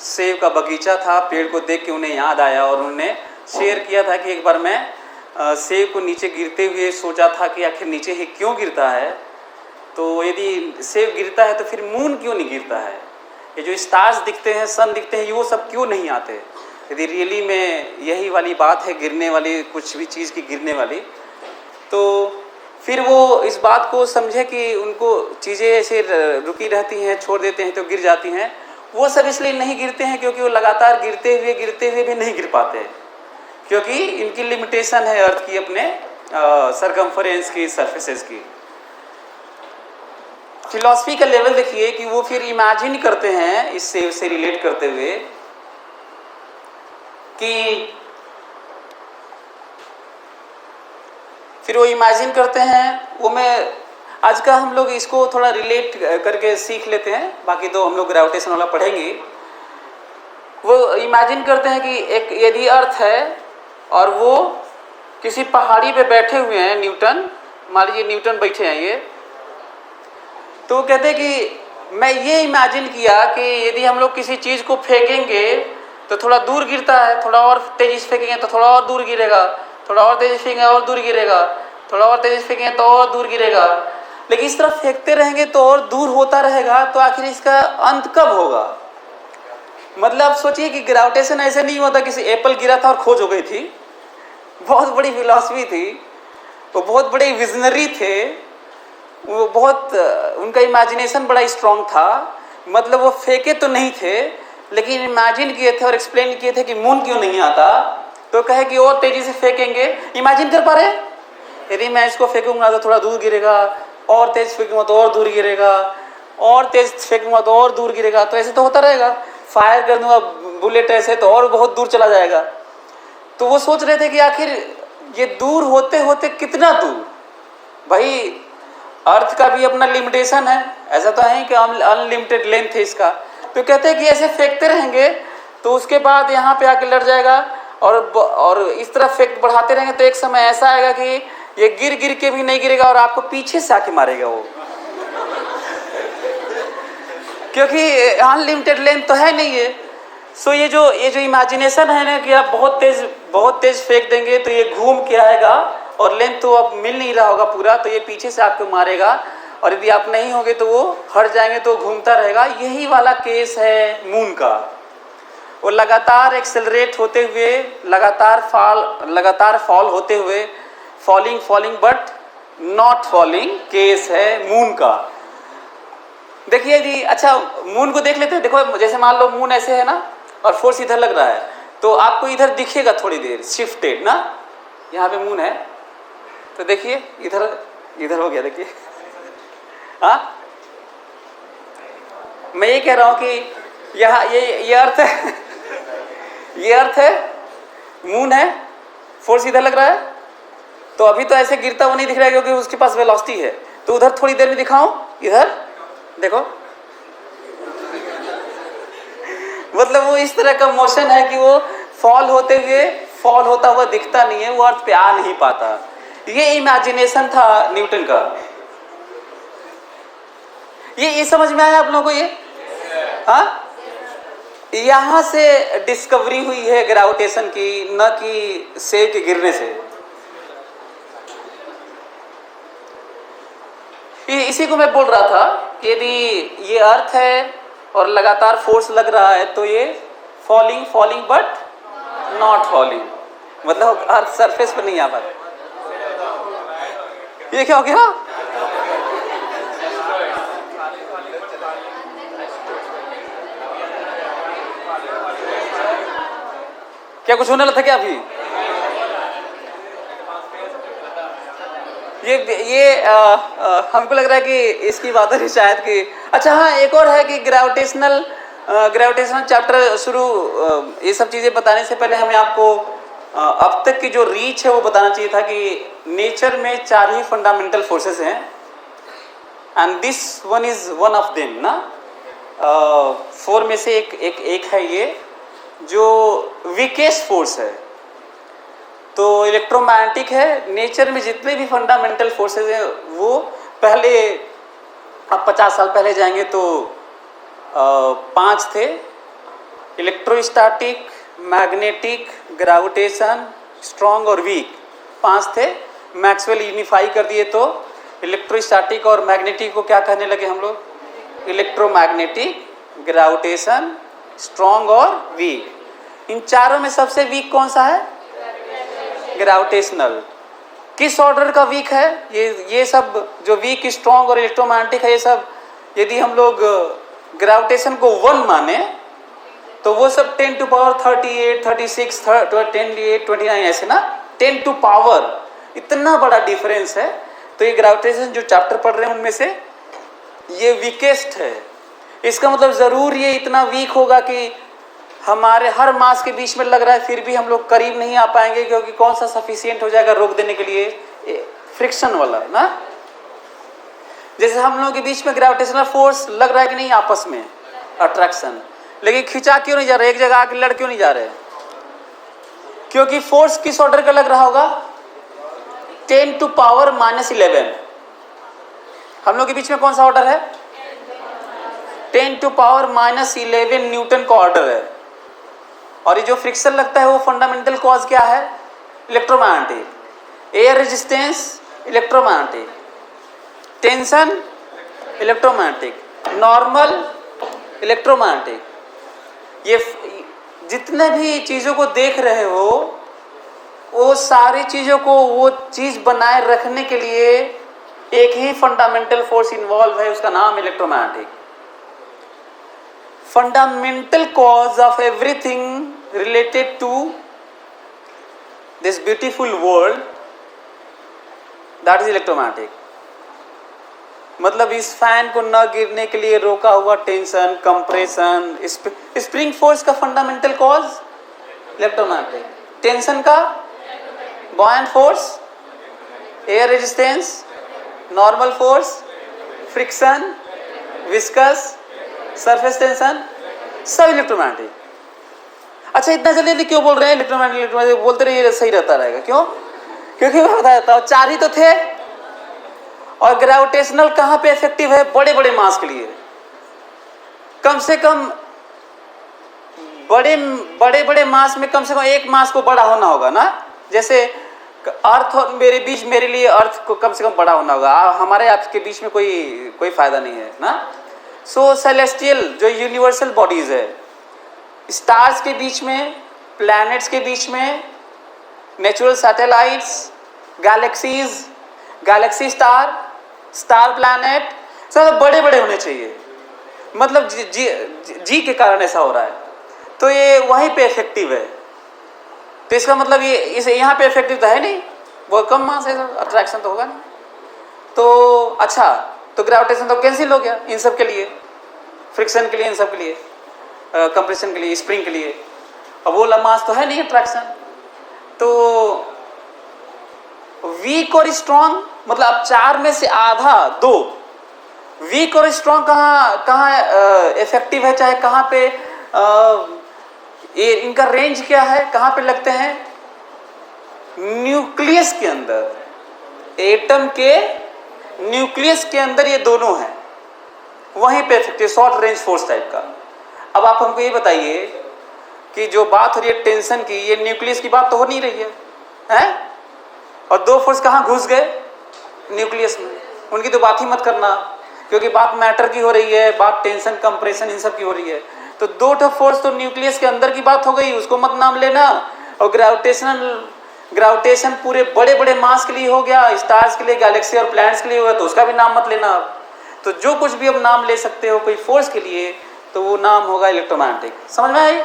सेब का बगीचा था, पेड़ को देख के उन्हें याद आया और उन्होंने शेयर किया था कि एक बार मैं सेब को नीचे गिरते हुए सोचा था कि आखिर नीचे ही क्यों गिरता है, तो यदि सेब गिरता है तो फिर मून क्यों नहीं गिरता है, ये जो स्टार्स दिखते हैं, सन दिखते हैं, ये वो सब क्यों नहीं आते। यदि रियली में यही वाली बात है, गिरने वाली, कुछ भी चीज़ की गिरने वाली, तो फिर वो इस बात को समझे कि उनको चीज़ें ऐसे रुकी रहती हैं, छोड़ देते हैं तो गिर जाती हैं। वो सब इसलिए नहीं गिरते हैं क्योंकि वो लगातार गिरते हुए भी नहीं गिर पाते हैं, क्योंकि इनकी लिमिटेशन है अर्थ की, अपने सरकमफरेंस की, सरफेसेस की। फिलॉसफी का लेवल देखिए कि वो फिर इमेजिन करते हैं इससे रिलेट करते हुए कि फिर वो इमेजिन करते हैं, वो मैं आज का हम लोग इसको थोड़ा रिलेट करके सीख लेते हैं, बाकी तो हम लोग ग्रेविटेशन वाला पढ़ेंगे। वो इमेजिन करते हैं कि एक यदि अर्थ है और वो किसी पहाड़ी पे बैठे हुए हैं, न्यूटन, मान लीजिए न्यूटन बैठे हैं ये, तो वो कहते हैं कि मैं ये इमेजिन किया कि यदि हम लोग किसी चीज़ को फेंकेंगे तो थोड़ा दूर गिरता है, थोड़ा और तेजी से फेंकेंगे तो थोड़ा और दूर गिरेगा, थोड़ा और तेजी से फेंकेंगे और दूर गिरेगा, थोड़ा और तेजी से फेंकेंगे तो और दूर गिरेगा। लेकिन इस तरह फेंकते रहेंगे तो और दूर होता रहेगा, तो आखिर इसका अंत कब होगा? मतलब सोचिए कि ग्रेविटेशन ऐसे नहीं होता किसी एप्पल गिरा था और खोज हो गई थी। बहुत बड़ी फिलॉसफी थी, वो बहुत बड़े विजनरी थे, वो बहुत उनका इमेजिनेशन बड़ा स्ट्रांग था। मतलब वो फेंके तो नहीं थे लेकिन इमेजिन किए थे और एक्सप्लेन किए थे कि मून क्यों नहीं आता, तो कहे कि और तेजी से फेंकेंगे। इमेजिन कर पा रहे हैं, यदि मैं इसको फेंकूंगा तो थोड़ा दूर गिरेगा, और तेज फेंकूंगा तो और दूर गिरेगा, और तेज फेंकूंगा तो और दूर गिरेगा, तो ऐसे तो होता रहेगा। फायर कर दूंगा बुलेट ऐसे तो और बहुत दूर चला जाएगा। तो वो सोच रहे थे कि आखिर ये दूर होते होते कितना दूर, भाई अर्थ का भी अपना लिमिटेशन है, ऐसा तो है कि अनलिमिटेड लेंथ है इसका। तो कहते हैं कि ऐसे फेंकते रहेंगे तो उसके बाद यहाँ पे आके लड़ जाएगा, और इस तरह फेंक बढ़ाते रहेंगे तो एक समय ऐसा आएगा कि ये गिर गिर के भी नहीं गिरेगा और आपको पीछे से आके मारेगा वो क्योंकि अनलिमिटेड लेंथ तो है नहीं है। सो ये जो इमेजिनेशन है ना कि आप बहुत तेज फेंक देंगे तो ये घूम के आएगा और लेंथ तो अब मिल नहीं रहा होगा पूरा, तो ये पीछे से आपको मारेगा, और यदि आप नहीं होंगे तो वो हट जाएंगे तो घूमता रहेगा। यही वाला केस है मून का। वो लगातार एक्सेलरेट होते हुए, लगातार फॉल होते हुए, falling but not falling case है मून का। देखिए जी, अच्छा मून को देख लेते हैं। देखो जैसे मान लो मून ऐसे है ना और फोर्स इधर लग रहा है, तो आपको इधर दिखेगा थोड़ी देर शिफ्टेड ना, यहाँ पे मून है तो देखिए इधर हो गया, देखिए। हाँ, मैं ये कह रहा हूँ कि यहाँ ये अर्थ है ये अर्थ है, मून है, फोर्स इधर लग रहा है, तो अभी तो ऐसे गिरता हुआ नहीं दिख रहा है क्योंकि उसके पास वेलोसिटी है। तो उधर थोड़ी देर में दिखाऊं, इधर देखो मतलब वो इस तरह का मोशन है कि वो फॉल होता हुआ दिखता नहीं है, वो अर्थ पे आ नहीं पाता। ये इमेजिनेशन था न्यूटन का। ये समझ में आया आप लोगों को ये? हाँ, यहां से डिस्कवरी हुई है ग्रेविटेशन की, न कि सेब के गिरने से। इसी को मैं बोल रहा था कि यदि ये अर्थ है और लगातार फोर्स लग रहा है तो ये फॉलिंग बट नॉट फॉलिंग, मतलब अर्थ सरफेस पर नहीं आ पाता। ये क्या हो गया? क्या कुछ होने लगा था क्या अभी? ये हमको लग रहा है कि इसकी बात है शायद कि, अच्छा हाँ, एक और है कि ग्रेविटेशनल चैप्टर शुरू, ये सब चीज़ें बताने से पहले हमें आपको अब तक की जो रीच है वो बताना चाहिए था कि नेचर में 4 ही फंडामेंटल फोर्सेस हैं and this one is one of them ना। 4 में से एक है ये जो वीकेस्ट फोर्स है। तो इलेक्ट्रोमैग्नेटिक है। नेचर में जितने भी फंडामेंटल फोर्सेस हैं वो पहले, अब 50 साल पहले जाएंगे तो 5 थे, इलेक्ट्रोस्टैटिक, मैग्नेटिक, ग्रेविटेशन, स्ट्रॉन्ग और वीक, 5 थे। मैक्सवेल यूनिफाई कर दिए तो इलेक्ट्रोस्टैटिक और मैग्नेटिक को क्या कहने लगे हम लोग? इलेक्ट्रोमैग्नेटिक, ग्रेविटेशन, स्ट्रॉन्ग और वीक। इन चारों में सबसे वीक कौन सा है? ग्रेविटेशनल। किस ऑर्डर का वीक है? ये सब जो वीक, स्ट्रॉन्ग और इलेक्ट्रोमैग्नेटिक है, ये सब यदि हम लोग ग्रेविटेशन को 1 माने तो वो सब 10 टू पावर 38, 36, 28, 29 ऐसे ना, 10 टू पावर, इतना बड़ा डिफरेंस है। तो ये ग्रेविटेशन जो चैप्टर पढ़ रहे हैं उनमें से ये वीकेस्ट है। इसका मतलब जरूर ये इतना वीक होगा कि हमारे हर मास के बीच में लग रहा है, फिर भी हम लोग करीब नहीं आ पाएंगे, क्योंकि कौन सा सफिशिएंट हो जाएगा रोक देने के लिए? फ्रिक्शन वाला ना। जैसे हम लोगों के बीच में ग्रेविटेशनल फोर्स लग रहा है कि नहीं आपस में, अट्रैक्शन, लेकिन खिंचा क्यों नहीं जा रहा? एक जगह आके लड़ क्यों नहीं जा रहे? क्योंकि फोर्स किस ऑर्डर का लग रहा होगा? 10 टू पावर -11। हम लोग के बीच में कौन सा ऑर्डर है? 10 टू पावर -11 न्यूटन का ऑर्डर है। और ये जो फ्रिक्शन लगता है वो फंडामेंटल कॉज क्या है? Electromagnetic. Air resistance electromagnetic, tension electromagnetic, normal electromagnetic. ये जितने भी चीज़ों को देख रहे हो वो सारी चीज़ों को वो चीज़ बनाए रखने के लिए एक ही फंडामेंटल फोर्स इन्वॉल्व है, उसका नाम electromagnetic. Fundamental cause of everything related to this beautiful world, that is electromagnetic. मतलब इस फैन को न गिरने के लिए रोका हुआ टेंशन, कंप्रेशन, स्प्रिंग फोर्स का फंडामेंटल कॉज इलेक्ट्रोमैग्नेटिक। टेंशन का buoyant force, air resistance, normal force, friction, viscous, surface tension, सब इलेक्ट्रोमैग्नेटिक। अच्छा, इतना जल्दी क्यों बोल रहे हैं इलेक्ट्रोमैग्नेटिक? बोलते रहिए, सही रहता रहेगा। क्यों? क्योंकि मैं बता देता हूँ, 4 ही तो थे। और ग्रेविटेशनल कहाँ पे इफेक्टिव है? बड़े बड़े मास के लिए। कम से कम बड़े मास में कम से कम एक मास को बड़ा होना होगा ना। जैसे अर्थ और मेरे बीच, मेरे लिए अर्थ को कम से कम बड़ा होना होगा, हमारे आपके बीच में कोई फायदा नहीं है ना। सो सेलेस्टियल जो यूनिवर्सल बॉडीज है, स्टार्स के बीच में, प्लैनेट्स के बीच में, natural satellites, galaxies, Galaxy star, star planet, सब बड़े बड़े होने चाहिए। मतलब जी के कारण ऐसा हो रहा है, तो ये वहीं पे इफेक्टिव है। तो इसका मतलब ये इसे यहाँ पे इफेक्टिव तो है नहीं, वो कम मास है, अट्रैक्शन तो होगा नहीं। तो अच्छा, तो ग्रेविटेशन तो कैंसिल हो गया इन सब के लिए, फ्रिक्शन के लिए, इन सब के लिए, कंप्रेशन के लिए, स्प्रिंग के लिए। अब वो मास तो है नहीं अट्रैक्शन। तो वीक और स्ट्रॉन्ग, मतलब अब 4 में से आधा 2। वीक और स्ट्रॉन्ग कहाँ इफेक्टिव है, चाहे कहाँ पे ये इनका रेंज क्या है, कहाँ पे लगते हैं? न्यूक्लियस के अंदर, एटम के न्यूक्लियस के अंदर ये दोनों हैं, वहीं पे effective, short range force type का। अब आप हमको ये बताइए कि जो बात हो रही है टेंशन की, ये न्यूक्लियस की बात तो हो नहीं रही है? और 2 फोर्स कहाँ घुस गए? न्यूक्लियस में। उनकी तो बात ही मत करना, क्योंकि बात मैटर की हो रही है, बात टेंशन, कंप्रेशन, इन सब की हो रही है। तो 2 फोर्स तो न्यूक्लियस के अंदर की बात हो गई, उसको मत नाम लेना। और ग्रेविटेशन पूरे बड़े बड़े मास के लिए हो गया, स्टार्स के लिए, गैलेक्सी और प्लैनेट्स के लिए होगा, तो उसका भी नाम मत लेना। तो जो कुछ भी अब नाम ले सकते हो कोई फोर्स के लिए, तो वो नाम होगा इलेक्ट्रोमैग्नेटिक। समझ में आई?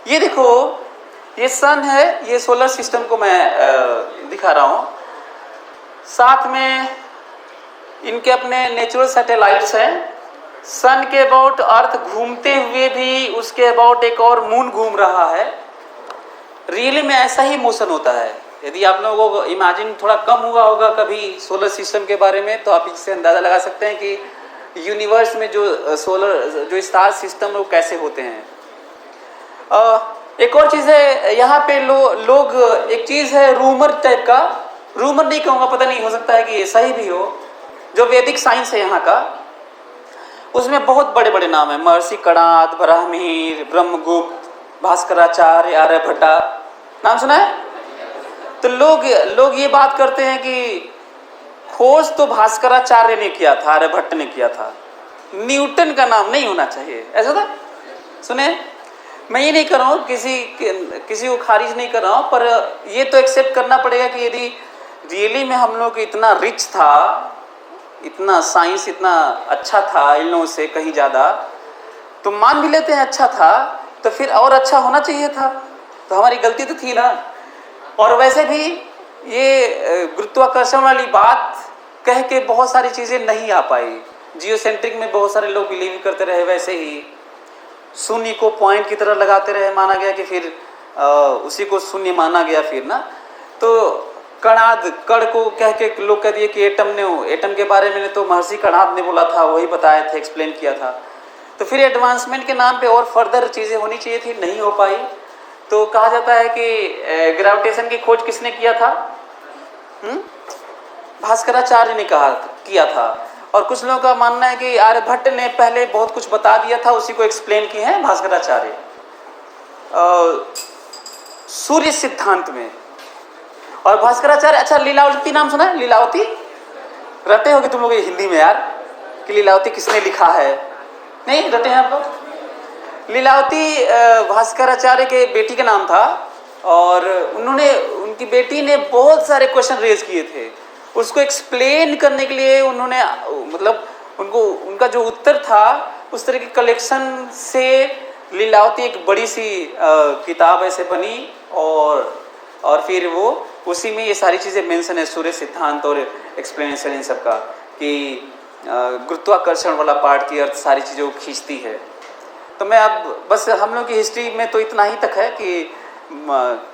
ये देखो, ये सन है, ये सोलर सिस्टम को मैं दिखा रहा हूं। साथ में इनके अपने नेचुरल सैटेलाइट्स हैं। सन के अबाउट अर्थ घूमते हुए भी उसके अबाउट एक और मून घूम रहा है। रियली में ऐसा ही मोशन होता है। यदि आप लोगों को इमेजिन थोड़ा कम हुआ होगा कभी सोलर सिस्टम के बारे में, तो आप इससे अंदाज़ा लगा सकते हैं कि यूनिवर्स में जो स्टार सिस्टम है वो कैसे होते हैं। एक और चीज़ है यहाँ पे, लोग एक चीज़ है रूमर टाइप का, रूमर नहीं कहूँगा, पता नहीं, हो सकता है कि ये सही भी हो, जो वैदिक साइंस है यहाँ का, उसमें बहुत बड़े बड़े नाम है। महर्षि कणाद, ब्राह्मीर, ब्रह्मगुप्त, भास्कराचार्य, आर्यभट्टा, नाम सुना है? तो लोग ये बात करते हैं कि खोज तो भास्कराचार्य ने किया था, आर्यभट्ट ने किया था, न्यूटन का नाम नहीं होना चाहिए, ऐसा था? सुने? मैं ये नहीं कर रहा हूँ, किसी को खारिज नहीं कर रहा हूँ, पर ये तो एक्सेप्ट करना पड़ेगा कि यदि रियली में हम लोग इतना रिच था, इतना साइंस इतना अच्छा था इन लोगों से कहीं ज़्यादा, तो मान भी लेते हैं अच्छा था, तो फिर और अच्छा होना चाहिए था, तो हमारी गलती तो थी ना। और वैसे भी ये गुरुत्वाकर्षण वाली बात कह के बहुत सारी चीज़ें नहीं आ पाई। जियोसेंट्रिक में बहुत सारे लोग बिलीव करते रहे, वैसे ही शून्य को पॉइंट की तरह लगाते रहे, माना गया कि फिर उसी को शून्य माना गया फिर ना। तो कण को कह के लोग कह दिए कि एटम के बारे में तो महर्षि कणाद ने बोला था, वही बताए थे, एक्सप्लेन किया था। तो फिर एडवांसमेंट के नाम पे और फर्दर चीज़ें होनी चाहिए थी, नहीं हो पाई। तो कहा जाता है कि ग्रेविटेशन की खोज किसने किया था? भास्कराचार्य ने किया था। और कुछ लोगों का मानना है कि आर्यभट्ट ने पहले बहुत कुछ बता दिया था, उसी को एक्सप्लेन किए हैं भास्कराचार्य सूर्य सिद्धांत में। और भास्कराचार्य, अच्छा लीलावती नाम सुना है? लीलावती रटे होगे तुम लोग ये हिंदी में यार, कि लीलावती किसने लिखा है? नहीं रटे हैं आप लोग? लीलावती भास्कराचार्य के बेटी का नाम था, और उनकी बेटी ने बहुत सारे क्वेश्चन रेज किए थे। उसको एक्सप्लेन करने के लिए उन्होंने, मतलब उनका जो उत्तर था उस तरह के कलेक्शन से लीलावती एक बड़ी सी किताब ऐसे बनी, और फिर वो उसी में ये सारी चीज़ें मेंशन है, सूर्य सिद्धांत और एक्सप्लेनेशन इन सब का, कि गुरुत्वाकर्षण वाला पार्ट की अर्थ सारी चीज़ों को खींचती है। तो मैं अब बस हम लोग की हिस्ट्री में तो इतना ही तक है कि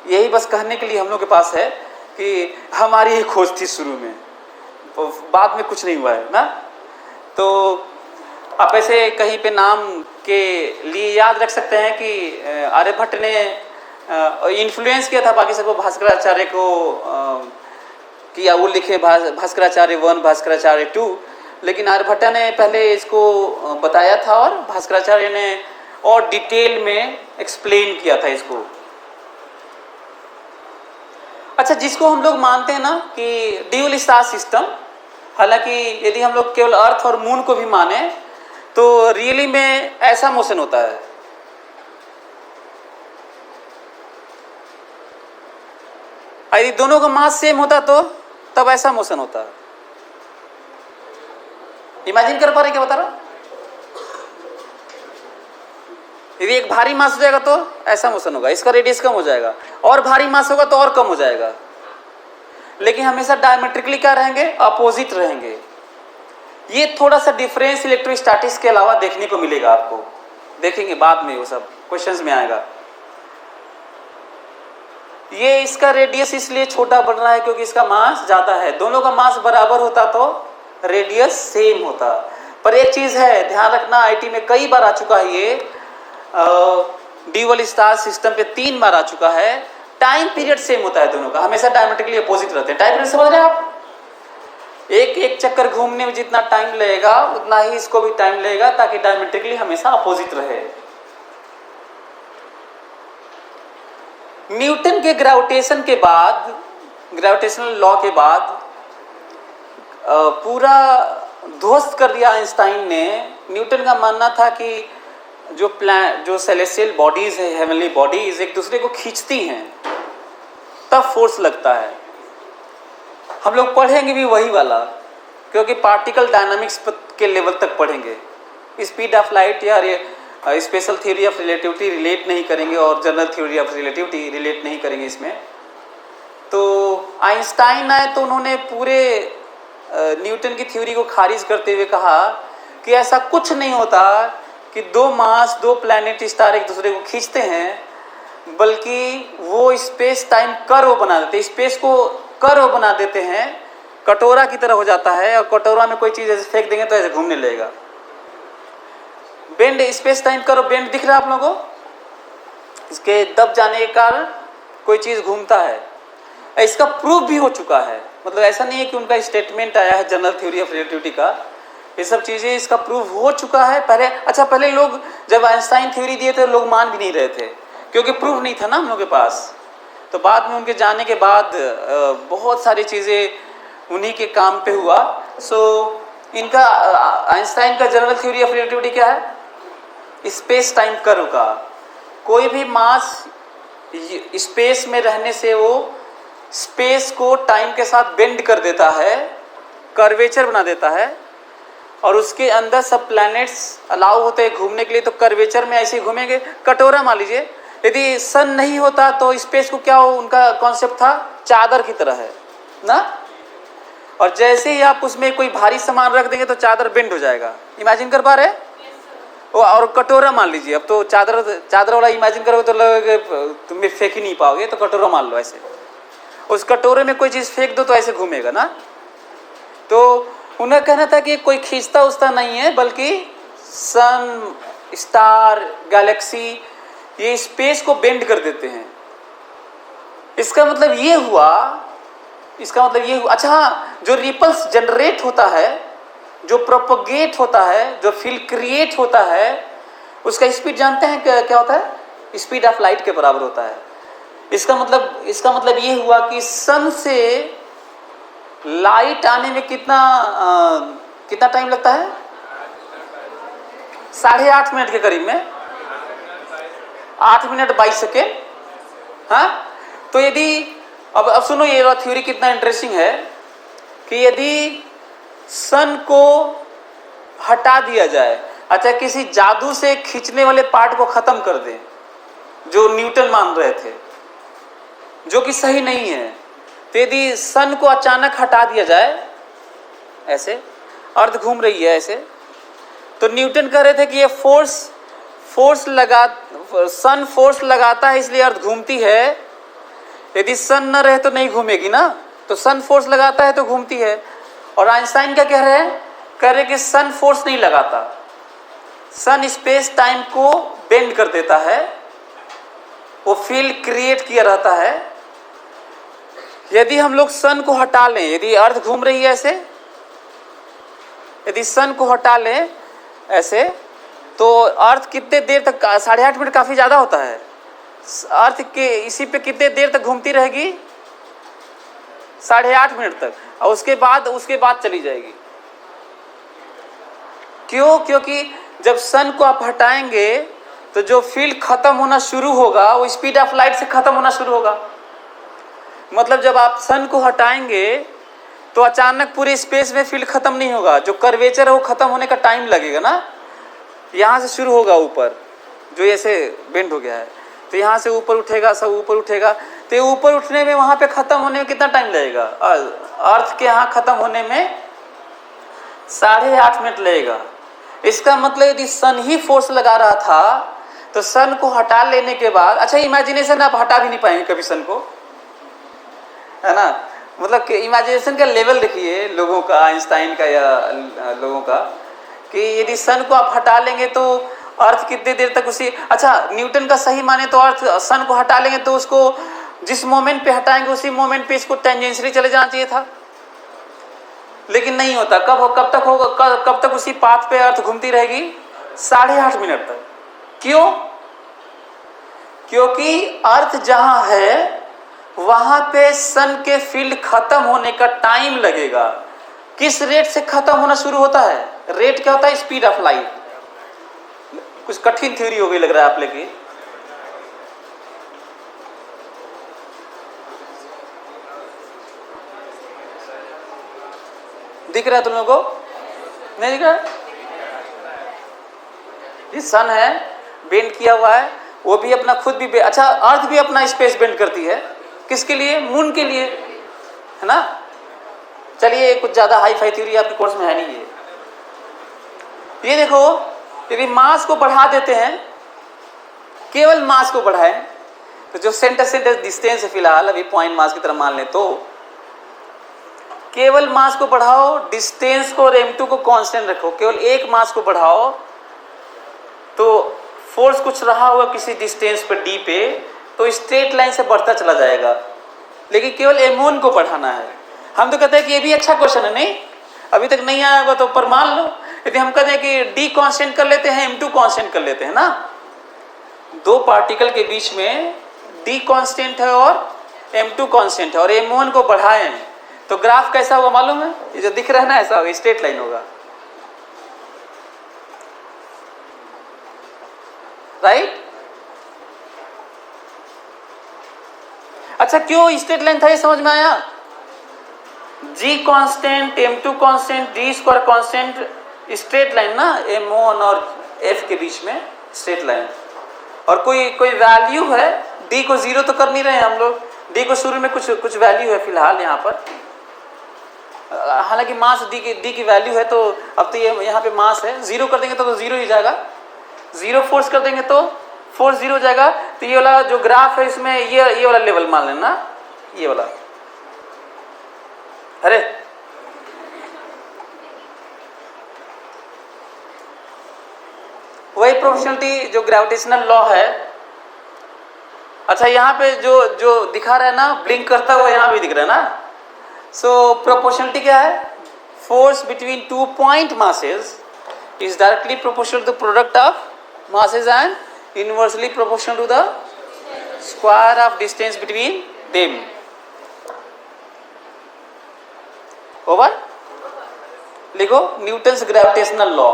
यही बस कहने के लिए हम लोग के पास है कि हमारी ही खोज थी शुरू में, तो बाद में कुछ नहीं हुआ है ना। तो आप ऐसे कहीं पे नाम के लिए याद रख सकते हैं कि आर्यभट्ट ने इन्फ्लुएंस किया था बाकी सबको, भास्कराचार्य को किया, वो लिखे भास्कराचार्य 1 भास्कराचार्य 2, लेकिन आर्यभट्ट ने पहले इसको बताया था और भास्कराचार्य ने और डिटेल में एक्सप्लेन किया था इसको। अच्छा, जिसको हम लोग मानते हैं ना कि ड्यूल स्टार सिस्टम, हालांकि यदि हम लोग केवल अर्थ और मून को भी माने तो रियली में ऐसा मोशन होता है। यदि दोनों का मास सेम होता तो तब ऐसा मोशन होता है। इमेजिन कर पा रहे क्या बता रहा? यदि एक भारी मास हो जाएगा तो ऐसा मोशन होगा, इसका रेडियस कम हो जाएगा, और भारी मास होगा तो और कम हो जाएगा, लेकिन हमेशा डायमेट्रिकली क्या रहेंगे? अपोजिट रहेंगे। ये थोड़ा सा डिफरेंस इलेक्ट्रोस्टैटिक्स के अलावा देखने को मिलेगा आपको, देखेंगे बाद में, वो सब क्वेश्चंस में आएगा। ये इसका रेडियस इसलिए छोटा बन रहा है क्योंकि इसका मास ज्यादा है। दोनों का मास बराबर होता तो रेडियस सेम होता। पर एक चीज है ध्यान रखना, आईटी में कई बार आ चुका है ये, ड्यूअल स्टार सिस्टम पे 3 बार आ चुका है। टाइम पीरियड सेम होता है दोनों का, हमेशा डायमेट्रिकली अपोजिट रहते हैं। टाइम पीरियड समझ रहे हैं आप? एक चक्कर घूमने में जितना टाइम लगेगा उतना ही इसको भी टाइम लगेगा, ताकि डायमेट्रिकली हमेशा अपोजिट रहे। न्यूटन के ग्रेविटेशन के बाद, ग्रेविटेशनल लॉ के बाद पूरा ध्वस्त कर दिया आइंस्टाइन ने। न्यूटन का मानना था कि जो सेलेस्टियल बॉडीज है, हेवनली बॉडीज एक दूसरे को खींचती हैं, तब फोर्स लगता है। हम लोग पढ़ेंगे भी वही वाला, क्योंकि पार्टिकल डायनामिक्स के लेवल तक पढ़ेंगे। स्पीड ऑफ लाइट या special theory of relativity relate नहीं करेंगे, और general theory of relativity relate नहीं करेंगे इसमें। तो आइंस्टाइन आए तो उन्होंने पूरे न्यूटन की थ्योरी को खारिज करते हुए कहा कि ऐसा कुछ नहीं होता कि 2 मास 2 प्लैनेट स्टार एक दूसरे को खींचते हैं, बल्कि वो स्पेस टाइम कर्व बना देते, स्पेस को कर्व बना देते हैं, कटोरा की तरह हो जाता है, और कटोरा में कोई चीज़ ऐसे फेंक देंगे तो ऐसे घूमने लगेगा। Bend, space time curve bend दिख रहा है आप लोगों को? इसके दब जाने के कारण कोई चीज़ घूमता है। इसका प्रूफ भी हो चुका है, मतलब ऐसा नहीं है कि उनका स्टेटमेंट आया है जनरल थ्योरी ऑफ रिलेटिविटी का, ये सब चीज़ें इसका प्रूफ हो चुका है पहले। अच्छा, पहले लोग जब आइंस्टाइन थ्योरी दिए थे लोग मान भी नहीं रहे थे, क्योंकि प्रूफ नहीं था ना हम लोग के पास। तो बाद में उनके जाने के बाद बहुत सारी चीज़ें उन्हीं के काम पे हुआ। सो इनका आइंस्टाइन का जनरल थ्योरी ऑफ रिलेटिविटी क्या है? स्पेस टाइम कर्व का। कोई भी मास स्पेस में रहने से वो स्पेस को टाइम के साथ बेंड कर देता है, कर्वेचर बना देता है, और उसके अंदर सब प्लैनेट्स अलाउ होते हैं घूमने के लिए, तो कर्वेचर में ऐसे घूमेंगे। कटोरा मान लीजिए, यदि सन नहीं होता तो स्पेस को क्या हो, उनका कॉन्सेप्ट था चादर की तरह है ना, और जैसे ही आप उसमें कोई भारी सामान रख देंगे तो चादर बेंड हो जाएगा। इमेजिन कर पा रहे हैं? और कटोरा मान लीजिए, अब तो चादर वाला इमेजिन करोगे तो लगेगा तुम फेंक ही नहीं पाओगे, तो कटोरा मान लो ऐसे, उस कटोरे में कोई चीज़ फेंक दो तो ऐसे घूमेगा ना। तो उन्हें कहना था कि कोई खींचता उचता नहीं है, बल्कि सन, स्टार, गैलेक्सी ये स्पेस को बेंड कर देते हैं। इसका मतलब ये हुआ, अच्छा हाँ, जो रिपल्स जनरेट होता है, जो प्रोपगेट होता है, जो फील्ड क्रिएट होता है, उसका स्पीड जानते हैं क्या होता है? स्पीड ऑफ लाइट के बराबर होता है। इसका मतलब ये हुआ कि सन से लाइट आने में कितना टाइम लगता है? 8.5 मिनट के करीब में, 8 मिनट 22 सेकेंड। हाँ, तो यदि अब सुनो, ये थ्योरी कितना इंटरेस्टिंग है कि यदि सन को हटा दिया जाए, अच्छा किसी जादू से खींचने वाले पार्ट को खत्म कर दें, जो न्यूटन मान रहे थे, जो कि सही नहीं है, तो यदि सन को अचानक हटा दिया जाए, ऐसे अर्थ घूम रही है ऐसे, तो न्यूटन कह रहे थे कि ये सन फोर्स लगाता है इसलिए अर्थ घूमती है। यदि सन न रहे तो नहीं घूमेगी ना, तो सन फोर्स लगाता है तो घूमती है। और आइंस्टाइन क्या कह रहे हैं? कह रहे कि सन फोर्स नहीं लगाता, सन स्पेस टाइम को बेंड कर देता है, वो फील्ड क्रिएट किया रहता है। यदि हम लोग सन को हटा लें, यदि अर्थ घूम रही है ऐसे, यदि सन को हटा लें ऐसे, तो अर्थ कितने देर तक, 8.5 मिनट काफी ज्यादा होता है, अर्थ के इसी पे कितने देर तक घूमती रहेगी? 8.5 मिनट तक, और उसके बाद चली जाएगी। क्यों? क्योंकि जब सन को आप हटाएंगे तो जो फील्ड खत्म होना शुरू होगा वो स्पीड ऑफ लाइट से खत्म होना शुरू होगा। मतलब जब आप सन को हटाएंगे तो अचानक पूरे स्पेस में फील्ड खत्म नहीं होगा, जो कर्वेचर है वो खत्म होने का टाइम लगेगा ना। यहाँ से शुरू होगा ऊपर, जो ऐसे बेंड हो गया है, तो यहाँ से ऊपर उठेगा, सब ऊपर उठेगा, तो ऊपर उठने में, वहाँ पे खत्म होने में कितना टाइम लगेगा? अर्थ के यहाँ खत्म होने में 8.5 मिनट लगेगा। इसका मतलब यदि सन ही फोर्स लगा रहा था तो सन को हटा लेने के बाद, अच्छा इमेजिनेशन आप हटा भी नहीं पाएंगे कभी सन को, है ना। मतलब इमेजिनेशन का लेवल देखिए लोगों का, आइंस्टाइन का या लोगों का, कि यदि सन को आप हटा लेंगे तो अर्थ कितने देर तक उसी, अच्छा न्यूटन का सही माने तो अर्थ, सन को हटा लेंगे तो उसको जिस मोमेंट पे हटाएंगे उसी मोमेंट पे इसको टेंजेंशियली चले जाना चाहिए था, लेकिन नहीं होता। कब तक होगा? कब तक उसी पाथ पे अर्थ घूमती रहेगी? 8.5 मिनट तक। क्यों? क्योंकि अर्थ जहां है वहां पे सन के फील्ड खत्म होने का टाइम लगेगा। किस रेट से खत्म होना शुरू होता है? रेट क्या होता है? Speed of light. कुछ कठिन थ्योरी हो गई लग रहा है आप लोग की। दिख रहा है तुम लोगों को? नहीं दिख रहा? ये सन है, बेंड किया हुआ है, वो भी अपना खुद भी, अच्छा अर्थ भी अपना स्पेस बेंड करती है। किसके लिए? मून के लिए, है ना। चलिए कुछ ज्यादा हाई फाई थ्योरी आपके कोर्स में है नहीं ये देखो, यदि मास को बढ़ा देते हैं, केवल मास को बढ़ाएं, तो जो सेंटर डिस्टेंस है फिलहाल अभी पॉइंट मास की तरह मान लें, तो केवल मास को बढ़ाओ, डिस्टेंस को और m2 को कांस्टेंट रखो, केवल एक मास को बढ़ाओ तो फोर्स कुछ रहा हुआ किसी डिस्टेंस पर d पे, तो स्ट्रेट लाइन से बढ़ता चला जाएगा। लेकिन केवल m1 को बढ़ाना है। हम तो कहते हैं कि ये भी अच्छा क्वेश्चन है, नहीं अभी तक नहीं आया होगा तो पर मान लो, यदि हम कहते हैं कि d कांस्टेंट कर लेते हैं, m2 कांस्टेंट कर लेते हैं ना, दो पार्टिकल के बीच में d कांस्टेंट है और m2 कांस्टेंट है, और m1 को बढ़ाएं तो ग्राफ कैसा होगा मालूम है? ये जो दिख रहा है ना, ऐसा होगा, स्ट्रेट लाइन होगा, राइट। क्यों स्ट्रेट लाइन था, ये समझ में आया? G constant, M2 constant, D square constant, straight line ना, M1 और F के बीच में स्ट्रेट लाइन, और कोई वैल्यू है, D को जीरो तो कर नहीं रहे हैं हम लोग, D को शुरू में कुछ वैल्यू है फिलहाल यहाँ पर, हालांकि मास D की वैल्यू है, तो अब तो ये यहाँ पे मास है, जीरो कर देंगे तो जीरो ही जाएगा, जीरो फोर्स कर देंगे तो फोर्स जीरो हो जाएगा। तो ये वाला जो ग्राफ है इसमें ये वाला लेवल मान लेना, ये वाला, अरे वही प्रोपोर्शनलिटी जो ग्रेविटेशनल लॉ है। अच्छा यहाँ पे जो दिखा रहा है ना, ब्लिंक करता हुआ, यहाँ भी दिख रहा है ना। सो प्रोपोर्शनलिटी क्या है? Force between 2 point masses is directly proportional to the product of masses and inversely proportional to the square of distance between them. Over? लिखो न्यूटन्स ग्रेविटेशनल लॉ।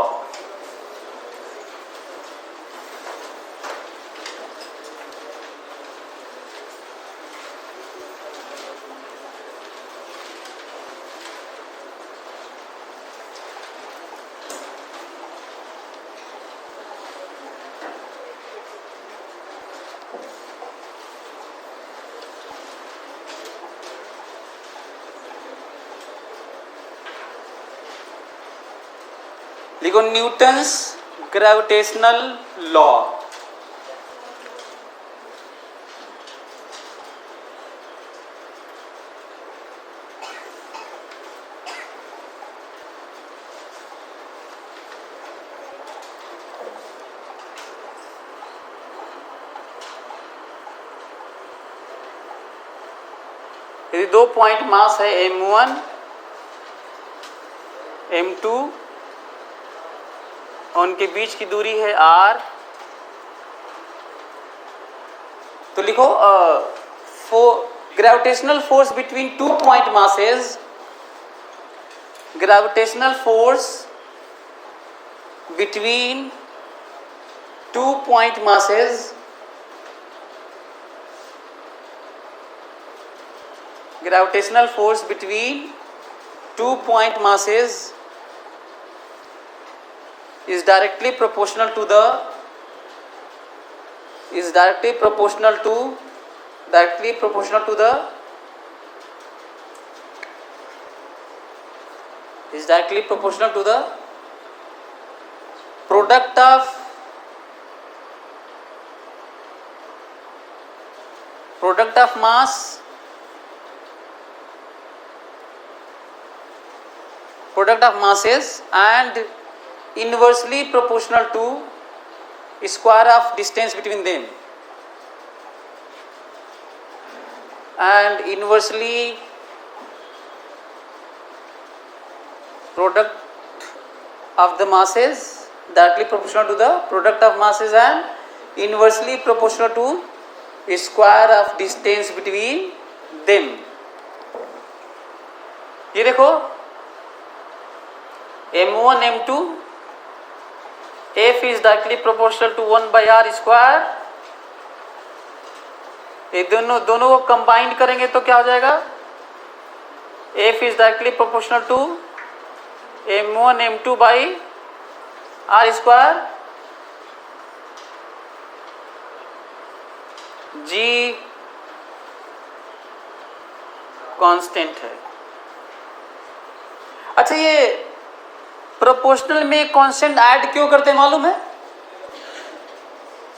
लिखो न्यूटन्स ग्रेविटेशनल लॉ। यदि 2 पॉइंट मास है M1 M2 और उनके बीच की दूरी है r, तो लिखो gravitational force between 2 point masses, gravitational force between 2 point masses, gravitational force between 2 point masses is directly proportional to the product of mass, product of masses, and inversely proportional to square of distance between them, and inversely product of the masses directly proportional to the product of masses and inversely proportional to square of distance between them। ये देखो M1 M2 F is directly proportional to 1 by r square। ये दोनों को combine करेंगे तो क्या हो जाएगा? F is directly proportional to M1 M2 by r square। G constant है। अच्छा ये प्रोपोर्शनल में कांस्टेंट ऐड क्यों करते हैं मालूम है?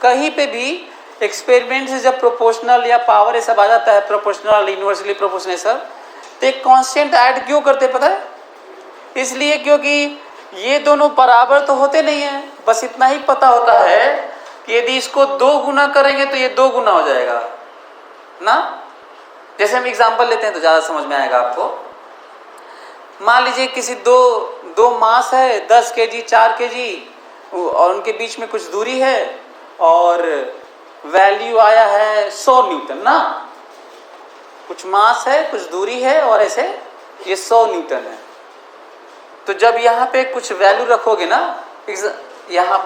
कहीं पे भी एक्सपेरिमेंट से जब प्रोपोर्शनल या पावर ये सब आ जाता है, प्रोपोर्शनल यूनिवर्सली प्रोपोर्शनल सब, तो एक कांस्टेंट ऐड क्यों करते पता है? इसलिए क्योंकि ये दोनों बराबर तो होते नहीं है, बस इतना ही पता होता है कि यदि इसको 2 गुना करेंगे तो ये 2 गुना हो जाएगा ना। जैसे हम एग्जांपल लेते हैं तो ज़्यादा समझ में आएगा आपको। मान लीजिए किसी दो मास है 10 kg 4 kg और उनके बीच में कुछ दूरी है और वैल्यू आया है 100 न्यूटन ना। कुछ मास है, कुछ दूरी है और ऐसे ये 100 न्यूटन है। तो जब यहाँ पे कुछ वैल्यू रखोगे ना, यहाँ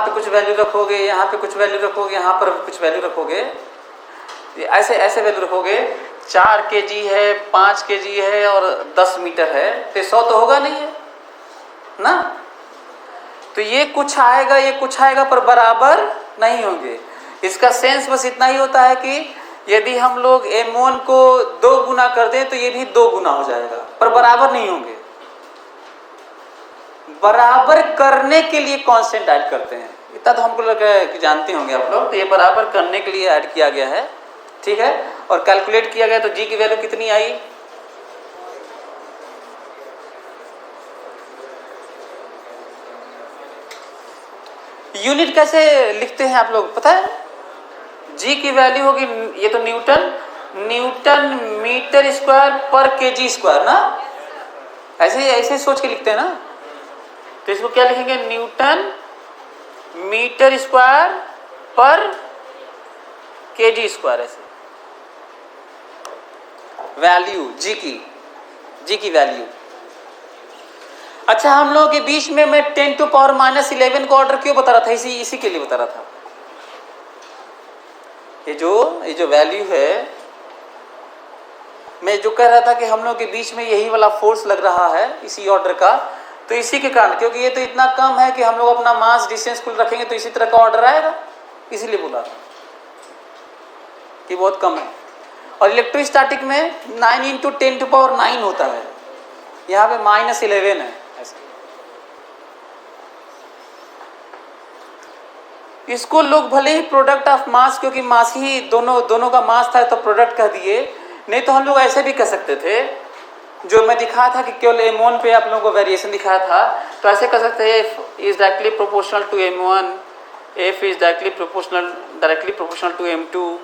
पे कुछ वैल्यू रखोगे, यहाँ पे कुछ वैल्यू रखोगे, यहाँ पर कुछ वैल्यू रखोगे, ऐसे ऐसे वैल्यू रखोगे, 4 kg है, 5 kg है और 10 मीटर है, तो 100 तो होगा नहीं है ना। तो ये कुछ आएगा, ये कुछ आएगा, पर बराबर नहीं होंगे। इसका सेंस बस इतना ही होता है कि यदि हम लोग m1 को 2 गुना कर दें तो ये भी 2 गुना हो जाएगा, पर बराबर नहीं होंगे। बराबर करने के लिए कांस्टेंट ऐड करते हैं, इतना तो हमको लगा है कि जानते होंगे आप लोग। तो ये बराबर करने के लिए ऐड किया गया है, ठीक है। और कैलकुलेट किया गया तो g की वैल्यू कितनी आई, यूनिट कैसे लिखते हैं आप लोग पता है? g की वैल्यू होगी, ये तो न्यूटन मीटर स्क्वायर पर केजी स्क्वायर ना, ऐसे ऐसे सोच के लिखते हैं ना। तो इसको क्या लिखेंगे, न्यूटन मीटर स्क्वायर पर केजी स्क्वायर, ऐसे वैल्यू जी की वैल्यू। अच्छा, हम लोगों के बीच में मैं 10 टू पावर -11 का ऑर्डर क्यों बता रहा था, इसी के लिए बता रहा था। ये जो वैल्यू है, मैं जो कह रहा था कि हम लोगों के बीच में यही वाला फोर्स लग रहा है इसी ऑर्डर का, तो इसी के कारण, क्योंकि ये तो इतना कम है कि हम लोग अपना मास डिस्टेंस कुल रखेंगे तो इसी तरह का ऑर्डर आएगा, इसीलिए बोला था कि बहुत कम है। और इलेक्ट्रोस्टैटिक में 9 इंटू 10 टू पावर 9 होता है, यहाँ पे -11 है ऐसे। इसको लोग भले ही प्रोडक्ट ऑफ मास, क्योंकि मास ही दोनों का मास था तो प्रोडक्ट कह दिए, नहीं तो हम लोग ऐसे भी कह सकते थे, जो मैं दिखाया था कि केवल m1 पे आप लोगों को वेरिएशन दिखाया था, तो ऐसे कह सकते हैं f is directly proportional to m1, f is directly proportional to m2,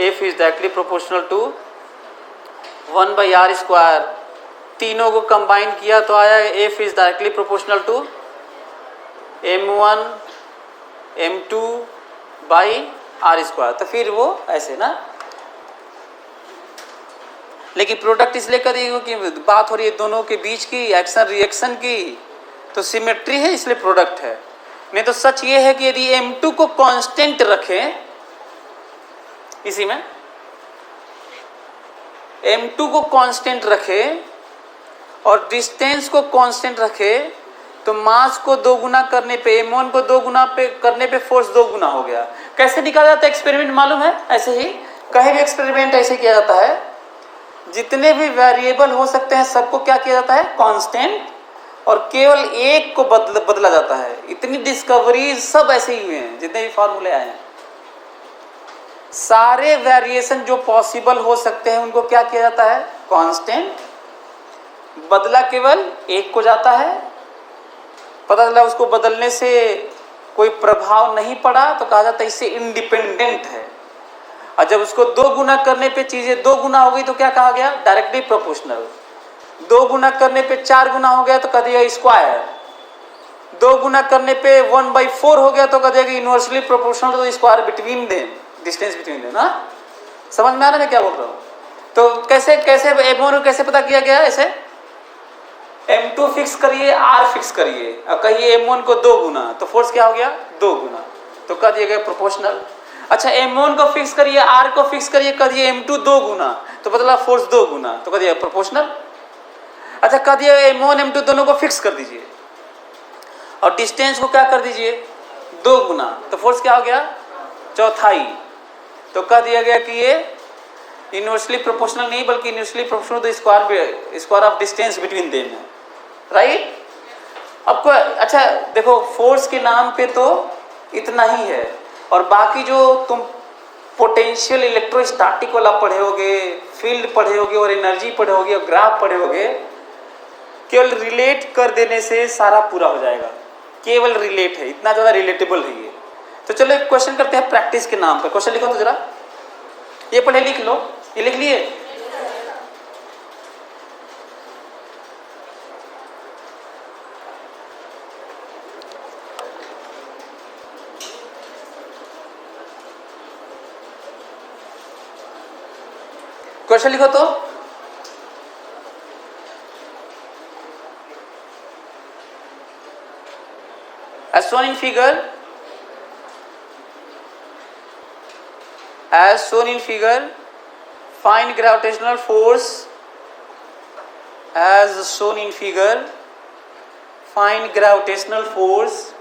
f is directly proportional to 1/r²। तीनों को कंबाइन किया तो आया f is directly proportional to m1 m2/r²। तो फिर वो ऐसे ना, लेकिन प्रोडक्ट इसलिए कर रही हो कि बात हो रही है दोनों के बीच की एक्शन रिएक्शन की, तो सिमेट्री है इसलिए प्रोडक्ट है। नहीं तो सच ये है कि यदि m2 को कांस्टेंट रखें, इसी में m2 को कांस्टेंट रखें और डिस्टेंस को कांस्टेंट रखें, तो मास को 2 गुना करने पे, m1 को 2 गुना पे करने पे फोर्स 2 गुना हो गया। कैसे निकाला जाता है एक्सपेरिमेंट मालूम है? ऐसे ही कहीं भी एक्सपेरिमेंट ऐसे किया जाता है, जितने भी वेरिएबल हो सकते हैं सबको क्या किया जाता है, कांस्टेंट, और केवल एक को बदला जाता है। इतनी डिस्कवरीज सब ऐसे ही हुए हैं, जितने भी फार्मूले आए हैं, सारे वेरिएशन जो पॉसिबल हो सकते हैं उनको क्या किया जाता है, कांस्टेंट, बदला केवल एक को जाता है। पता चला उसको बदलने से कोई प्रभाव नहीं पड़ा तो कहा जाता है इससे इंडिपेंडेंट है। और जब उसको 2 गुना करने पे चीजें 2 गुना हो गई तो क्या कहा गया, डायरेक्टली प्रोपोर्शनल। 2 गुना करने पे 4 गुना हो गया तो कह दिया स्क्वायर। 2 गुना करने पे 1/4 हो गया तो कह दिया inversely proportional to the square between them, distance between them ना। समझ में आ रहा है मैं क्या बोल रहा हूँ? तो कैसे m1 कैसे पता किया गया, ऐसे m2 फिक्स करिए, r फिक्स करिए, अब कहिए m1 को 2 गुना, तो फोर्स क्या हो गया, 2 गुना, तो कह दिया गया प्रोपोर्शनल। अच्छा, m1 को फिक्स करिए, r को फिक्स करिए, कह दिए m2 2 गुना, तो बदला फोर्स 2 गुना, तो कह दिया प्रोपोर्शनल। अच्छा, कह दिया m1 m2 दोनों को फिक्स कर दीजिए और डिस्टेंस को क्या कर दीजिए, 2 गुना, तो फोर्स क्या हो गया, चौथाई, तो कह दिया गया कि ये इनवर्सली प्रोपोर्शनल नहीं बल्कि inversely proportional to square of distance between them है, राइट। अब को अच्छा देखो, फोर्स के नाम पे तो इतना ही है, और बाकी जो तुम पोटेंशियल इलेक्ट्रोस्टैटिक वाला पढ़े होगे, फील्ड पढ़े होगे और एनर्जी पढ़े होगे और ग्राफ पढ़े होगे, केवल रिलेट कर देने से सारा पूरा हो जाएगा। केवल रिलेट है, इतना ज़्यादा रिलेटेबल है ये। तो चलो एक क्वेश्चन करते हैं प्रैक्टिस के नाम पर। क्वेश्चन लिखो तो जरा, ये पढ़े लिख लो, ये लिख लिए। क्वेश्चन लिखो तो, as shown in figure, as shown in figure, find gravitational force as shown in figure, find gravitational force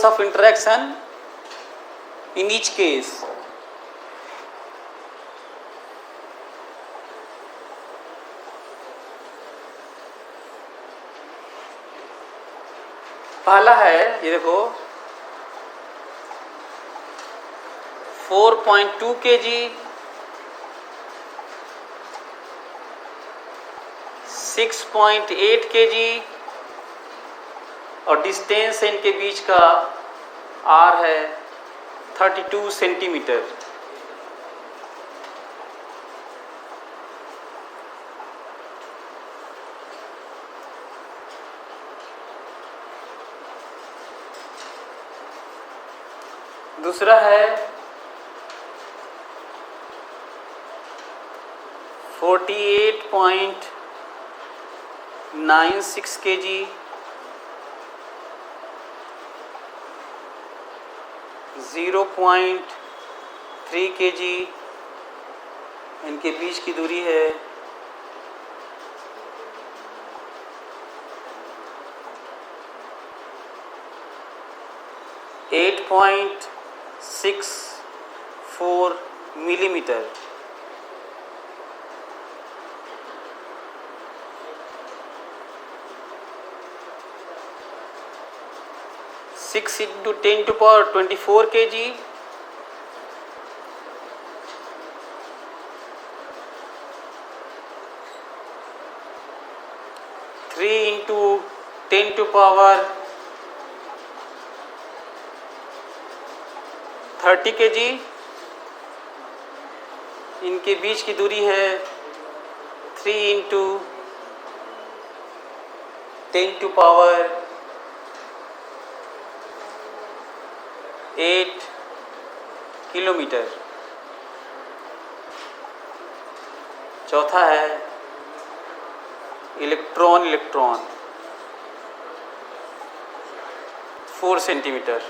of interaction in each case. पहला है ये देखो 4.2 kg, 6.8 kg और डिस्टेंस इनके बीच का r है 32 सेंटीमीटर। दूसरा है 48.96 kg, 0.3 kg, इनके बीच की दूरी है 8.64 millimetre. Six into 10⁻24 kg, 3 into 10⁻30 kg, इनके बीच की दूरी है 3 इंटू 10⁸ किलोमीटर। चौथा है इलेक्ट्रॉन 4 सेंटीमीटर।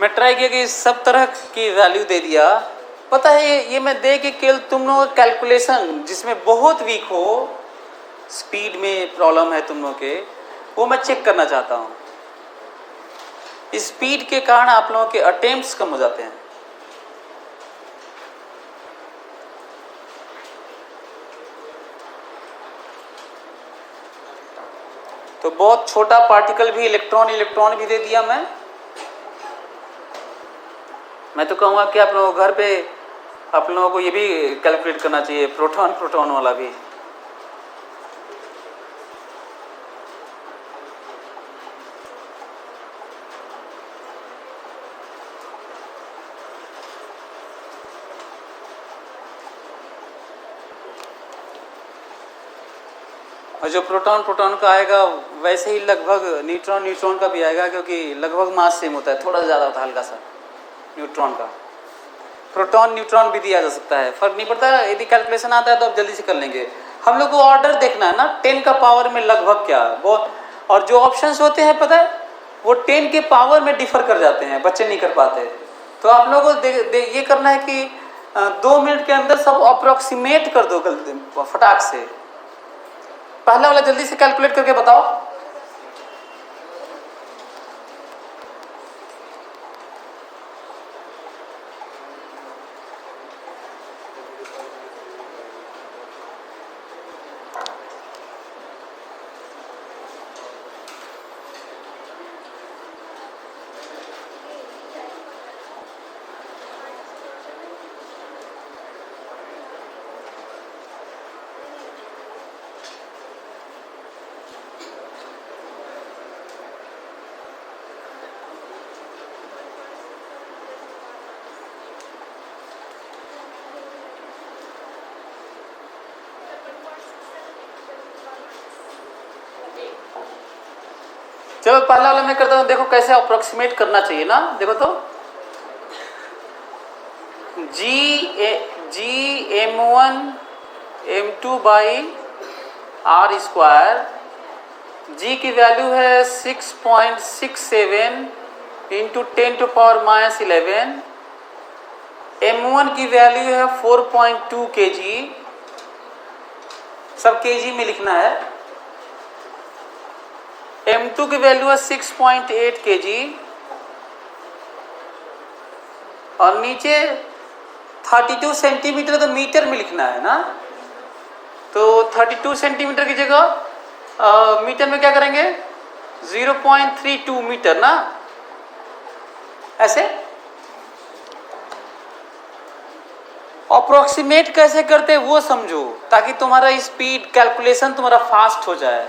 मैं ट्राई किया कि सब तरह की वैल्यू दे दिया। पता है ये मैं दे के केवल तुम लोगों का कैलकुलेशन जिसमें बहुत वीक हो, स्पीड में प्रॉब्लम है तुम लोगों के, वो मैं चेक करना चाहता हूँ। स्पीड के कारण आप लोगों के अटेम्प्ट्स कम हो जाते हैं। तो बहुत छोटा पार्टिकल भी इलेक्ट्रॉन भी दे दिया मैं तो कहूँगा कि आप लोगों को घर पे आप लोगों को ये भी कैलकुलेट करना चाहिए, प्रोटॉन वाला भी। और जो प्रोटॉन का आएगा वैसे ही लगभग न्यूट्रॉन का भी आएगा, क्योंकि लगभग मास सेम होता है, थोड़ा ज़्यादा होता है हल्का सा न्यूट्रॉन का। प्रोटॉन न्यूट्रॉन भी दिया जा सकता है, फर्क नहीं पड़ता। यदि कैलकुलेशन आता है तो आप जल्दी से कर लेंगे। हम लोग को ऑर्डर देखना है ना, 10 का पावर में लगभग क्या वो, और जो ऑप्शंस होते हैं पता है वो 10 के पावर में डिफर कर जाते हैं, बच्चे नहीं कर पाते। तो आप लोगों को ये करना है कि 2 मिनट के अंदर सब अप्रोक्सीमेट कर दो फटाक से। पहला वाला जल्दी से कैलकुलेट करके बताओ। चलो पहला वाला मैं करता हूँ, देखो कैसे अप्रोक्सीमेट करना चाहिए ना। देखो तो m1 m2 by r square. g की वैल्यू है 6.67 इंटू 10⁻11। m1 की वैल्यू है 4.2 kg, सब kg में लिखना है। m2 की वैल्यू है 6.8 kg और नीचे 32 सेंटीमीटर तो मीटर में लिखना है ना, तो 32 सेंटीमीटर की जगह मीटर में क्या करेंगे 0.32 मीटर ना, ऐसे। अप्रोक्सीमेट कैसे करते हैं वो समझो, ताकि तुम्हारा स्पीड कैलकुलेशन तुम्हारा फास्ट हो जाए।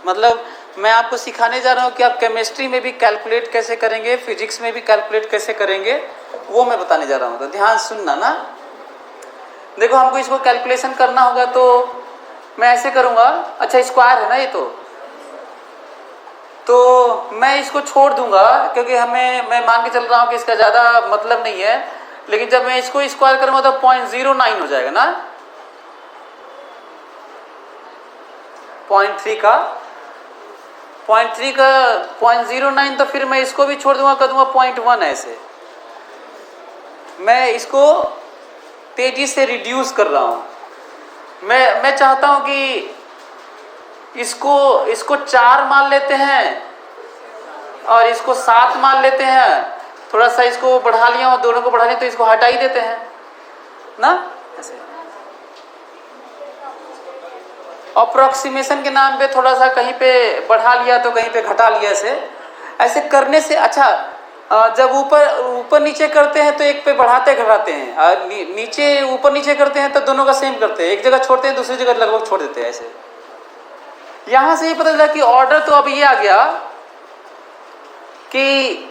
मतलब मैं आपको सिखाने जा रहा हूँ कि आप केमिस्ट्री में भी कैलकुलेट कैसे करेंगे, फिजिक्स में भी कैलकुलेट कैसे करेंगे, वो मैं बताने जा रहा हूँ, तो ध्यान सुनना ना। देखो हमको इसको कैलकुलेशन करना होगा तो मैं ऐसे करूँगा। अच्छा स्क्वायर है ना ये, तो मैं इसको छोड़ दूंगा क्योंकि मैं मान के चल रहा हूँ कि इसका ज़्यादा मतलब नहीं है, लेकिन जब मैं इसको स्क्वायर करूँगा तो 0.09 हो जाएगा ना, 0.3 का 0.09, तो फिर मैं इसको भी छोड़ दूंगा, कर दूंगा 0.1। ऐसे मैं इसको तेजी से रिड्यूस कर रहा हूँ। मैं चाहता हूँ कि इसको 4 मान लेते हैं और इसको 7 मान लेते हैं, थोड़ा सा इसको बढ़ा लिया और दोनों को बढ़ा लिया तो इसको हटा ही देते हैं ना, ऐसे। अप्रोक्सीमेशन के नाम पे थोड़ा सा कहीं पे बढ़ा लिया तो कहीं पे घटा लिया, ऐसे करने से अच्छा। जब ऊपर नीचे करते हैं तो एक पे बढ़ाते घटाते हैं, और नीचे ऊपर नीचे करते हैं तो दोनों का सेम करते हैं, एक जगह छोड़ते हैं दूसरी जगह लगभग छोड़ देते हैं, ऐसे। यहां से ये पता चला कि ऑर्डर तो अब ये आ गया कि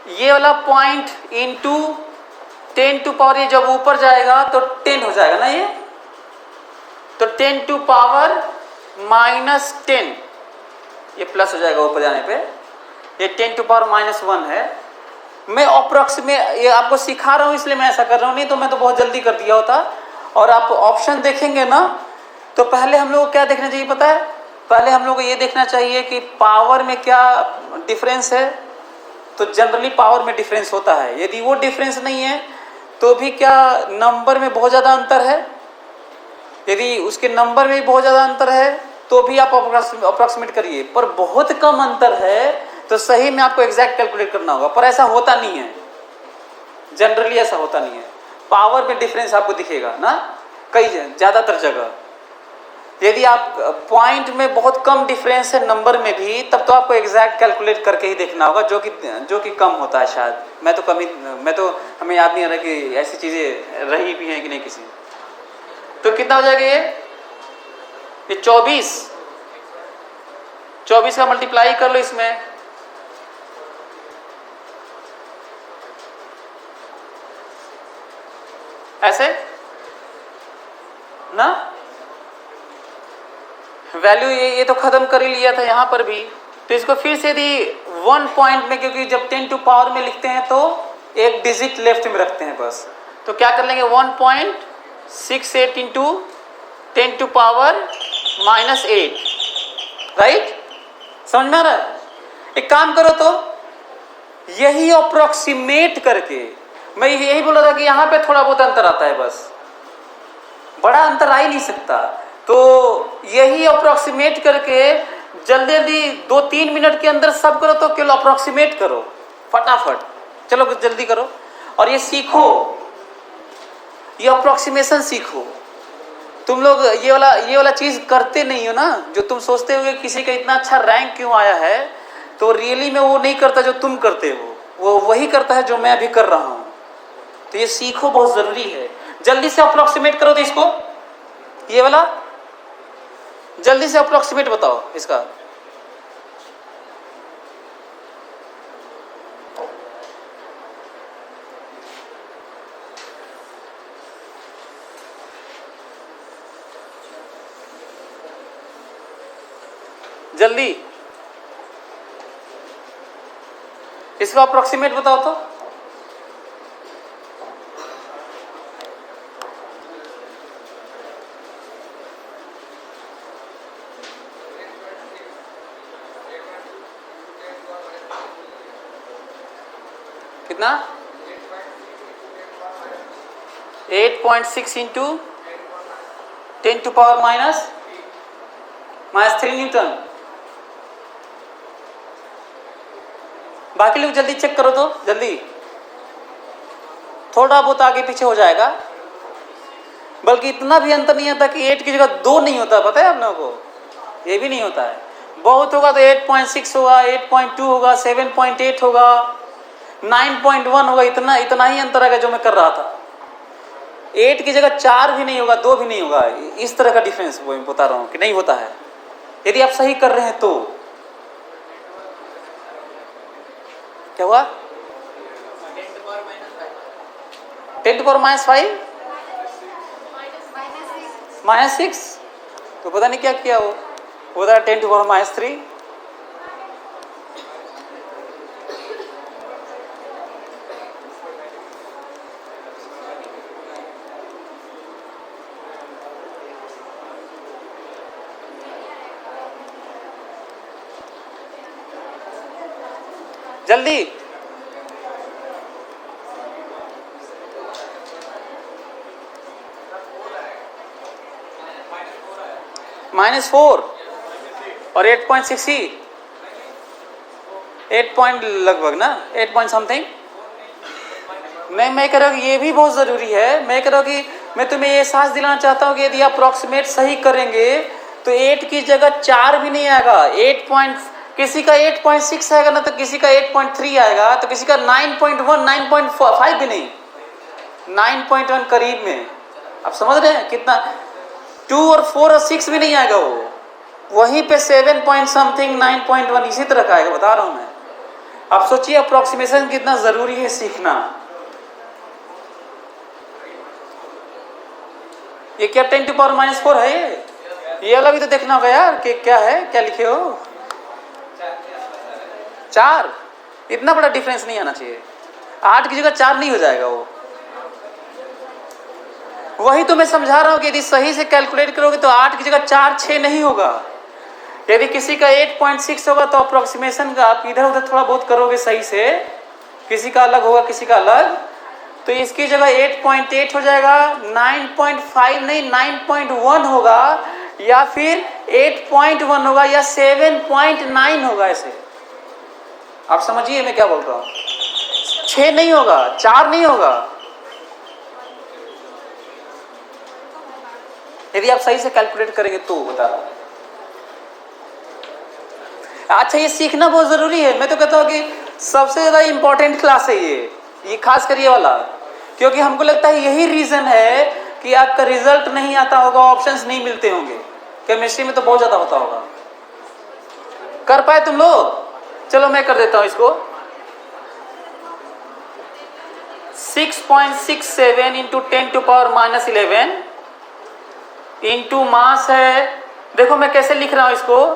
ये वाला पॉइंट इंटू 10 टू पावर, ये जब ऊपर जाएगा तो 10 हो जाएगा ना, ये तो 10 टू पावर -10, ये प्लस हो जाएगा ऊपर जाने पे, ये 10 टू पावर -1 है। मैं अप्रोक्सीमेट ये आपको सिखा रहा हूँ इसलिए मैं ऐसा कर रहा हूँ, नहीं तो मैं तो बहुत जल्दी कर दिया होता। और आप ऑप्शन देखेंगे ना, तो पहले हम लोग को क्या देखना चाहिए पता है, पहले हम लोग को ये देखना चाहिए कि पावर में क्या डिफरेंस है। तो जनरली पावर में डिफरेंस होता है, यदि वो डिफरेंस नहीं है तो भी क्या नंबर में बहुत ज़्यादा अंतर है, यदि उसके नंबर में भी बहुत ज़्यादा अंतर है तो भी आप अप्रोक्सीमेट करिए। पर बहुत कम अंतर है तो सही में आपको एग्जैक्ट कैलकुलेट करना होगा, पर ऐसा होता नहीं है, जनरली ऐसा होता नहीं है। पावर में डिफरेंस आपको दिखेगा ना कई ज़्यादातर जगह। यदि आप पॉइंट में बहुत कम डिफरेंस है नंबर में भी, तब तो आपको एग्जैक्ट कैलकुलेट करके ही देखना होगा, जो कि कम होता है शायद। मैं तो हमें याद नहीं आ रहा कि ऐसी चीज़ें रही भी हैं कि नहीं किसी। तो कितना हो जाएगा ये 24 का मल्टीप्लाई कर लो इसमें, ऐसे ना। वैल्यू ये तो खत्म कर ही लिया था यहाँ पर भी, तो इसको फिर से यदि 1 पॉइंट में, क्योंकि जब 10 टू पावर में लिखते हैं तो एक डिजिट लेफ्ट में रखते हैं बस, तो क्या कर लेंगे 1.68 इंटू 10 टू पावर -8, राइट। समझ में आ रहा है। एक काम करो तो यही अप्रोक्सीमेट करके, मैं यही बोला था कि यहाँ पे थोड़ा बहुत अंतर आता है, बस बड़ा अंतर आ ही नहीं सकता। तो यही अप्रोक्सीमेट करके जल्दी जल्दी 2-3 मिनट के अंदर सब करो, तो केवल अप्रोक्सीमेट करो फटाफट, चलो जल्दी करो और ये सीखो, ये अप्रोक्सीमेशन सीखो। तुम लोग ये वाला चीज़ करते नहीं हो ना, जो तुम सोचते हो कि किसी का इतना अच्छा रैंक क्यों आया है, तो रियली में वो नहीं करता जो तुम करते हो, वो वही करता है जो मैं अभी कर रहा हूँ। तो ये सीखो, बहुत ज़रूरी है। जल्दी से अप्रोक्सीमेट करो तो इसको, ये वाला जल्दी से अप्रोक्सीमेट बताओ इसका। जल्दी इसका अप्रोक्सीमेट बताओ तो। कितना 8.6 इंटू 10 टू पावर -3 न्यूटन। बाकी लोग जल्दी चेक करो तो जल्दी, थोड़ा बहुत आगे पीछे हो जाएगा। बल्कि इतना भी अंतर नहीं आता कि 8 की जगह 2 नहीं होता, पता है आप लोगों को, ये भी नहीं होता है। बहुत होगा तो 8.6 होगा, 8.2 होगा, 7.8 होगा, 9.1 होगा, इतना ही अंतर है जो मैं कर रहा था। 8 की जगह 4 भी नहीं होगा, 2 भी नहीं होगा, इस तरह का डिफरेंस वो मैं बता रहा हूँ कि नहीं होता है यदि आप सही कर रहे हैं तो। क्या हुआ 10 to power -5 -6, तो पता नहीं क्या किया वो होता है 10 to power -3। जल्दी -4 और 8.6 ही 8 पॉइंट लगभग ना 8 पॉइंट समथिंग। मैं कह रहा हूँ ये भी बहुत ज़रूरी है। मैं कह रहा हूँ कि मैं तुम्हें ये एहसास दिलाना चाहता हूँ कि यदि आप अप्रॉक्सीमेट सही करेंगे तो 8 की जगह 4 भी नहीं आएगा, 8 पॉइंट, किसी का 8.6 आएगा ना, तो किसी का 8.3 आएगा, तो किसी का 9.1, 9.5 भी नहीं, 9.1 करीब में। आप समझ रहे हैं कितना, 2 और 4 और 6 भी नहीं आएगा, वो वहीं पे 7 पॉइंट समथिंग, 9.1 इसी तरह का आएगा, बता रहा हूं मैं। आप सोचिए अप्रोक्सीमेशन कितना जरूरी है सीखना। ये क्या 10 to power -4 है ये वाला भी तो देखना होगा यार कि क्या है, क्या लिखे हो 4, इतना बड़ा डिफरेंस नहीं आना चाहिए। 8 की जगह 4 नहीं हो जाएगा वो। वही तो मैं समझा रहा हूं कि यदि सही से कैलकुलेट करोगे तो 8 की जगह 4, 6 नहीं होगा। यदि किसी का 8.6 होगा तो अप्रोक्सीमेशन का आप इधर उधर थोड़ा बहुत करोगे सही से, किसी का अलग होगा किसी का अलग, तो इसकी जगह 8.8 हो जाएगा, 9.5 नहीं 9.1 होगा, या फिर 8.1 होगा, या 7.9 होगा। ऐसे आप समझिए मैं क्या बोल रहा हूं। 6 नहीं होगा, 4 नहीं होगा, यदि आप सही से कैलकुलेट करेंगे तो। बता रहा हूं। अच्छा ये सीखना बहुत जरूरी है। मैं तो कहता हूं कि सबसे ज्यादा इंपॉर्टेंट क्लास है ये खास कर ये वाला, क्योंकि हमको लगता है यही रीजन है कि आपका रिजल्ट नहीं आता होगा, ऑप्शंस नहीं मिलते होंगे। केमिस्ट्री में तो बहुत ज्यादा होता होगा। कर पाए तुम लोग? चलो मैं कर देता हूं इसको। 6.67 into 10 to power -11 into mass है। देखो मैं कैसे लिख रहा हूं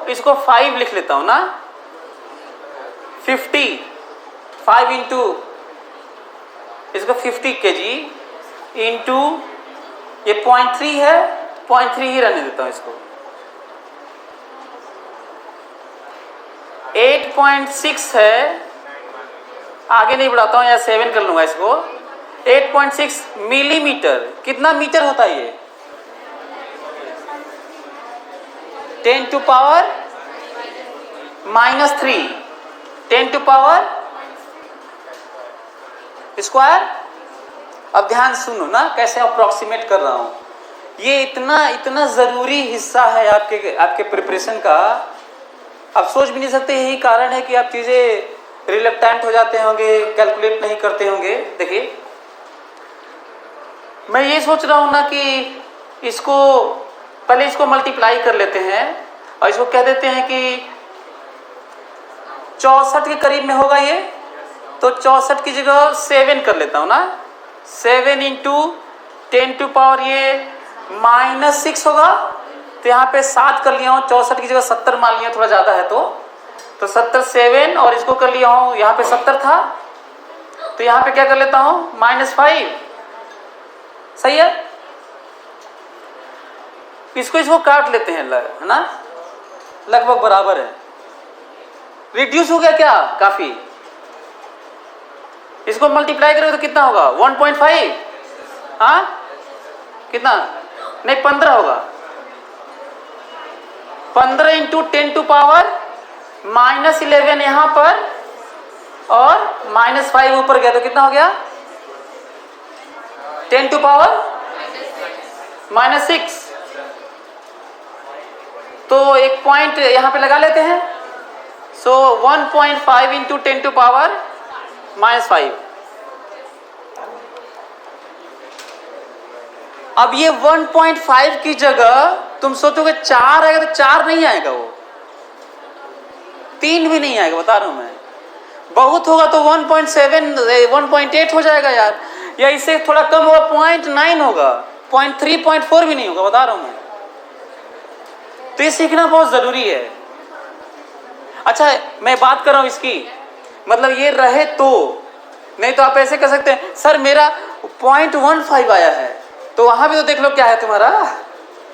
इसको 5 लिख लेता हूं ना, 50, 5 इंटू इसको 50 kg इंटू ये 0.3 है, 0.3 ही रहने देता हूं इसको। 8.6 है, आगे नहीं बढ़ाता हूं या 7 कर लूंगा इसको। 8.6 मिलीमीटर, कितना मीटर होता है ये? 10 to power -3, 10 to power square. अब ध्यान सुनो ना कैसे अप्रोक्सीमेट कर रहा हूं। ये इतना जरूरी हिस्सा है आपके प्रिपरेशन का, आप सोच भी नहीं सकते। यही कारण है कि आप चीजें रिलेक्टेंट हो जाते होंगे, कैलकुलेट नहीं करते होंगे। देखिए मैं ये सोच रहा हूं ना कि पहले इसको मल्टीप्लाई कर लेते हैं और इसको कह देते हैं कि 64 के करीब में होगा ये, तो 64 की जगह 7 कर लेता हूं ना। 7 इंटू 10 to power ये -6 होगा, तो यहाँ पे 7 कर लिया हूँ। 64 की जगह 70 मान लिया, थोड़ा ज्यादा है तो 70 7 और इसको कर लिया हूँ, यहाँ पे 70 था तो यहाँ पे क्या कर लेता हूँ -5। सही है, इसको काट लेते हैं, है ना, लगभग बराबर है। रिड्यूस हो गया क्या? काफी। इसको मल्टीप्लाई करोगे तो कितना होगा 1.5, हाँ कितना, नहीं 15 होगा, 15 इंटू 10 टू पावर -11 यहां पर और -5 ऊपर गया तो कितना हो गया 10 टू पावर -6। तो एक पॉइंट यहां पे लगा लेते हैं। सो 1.5 इंटू 10 टू पावर -5। अब ये 1.5 की जगह तुम सोचोगे 4 आएगा तो 4 नहीं आएगा, वो 3 भी नहीं आएगा, बता रहा हूं मैं। बहुत होगा तो 1.7 1.8 हो जाएगा यार, या इससे थोड़ा कम होगा 0.9 होगा, 0.3 0.4 भी नहीं होगा, बता रहा हूं मैं। तो ये सीखना बहुत जरूरी है। अच्छा मैं बात कर रहा हूं इसकी, मतलब ये रहे तो, नहीं तो आप ऐसे कर सकते हैं सर मेरा 0.15 आया है, तो वहां भी तो देख लो क्या है तुम्हारा।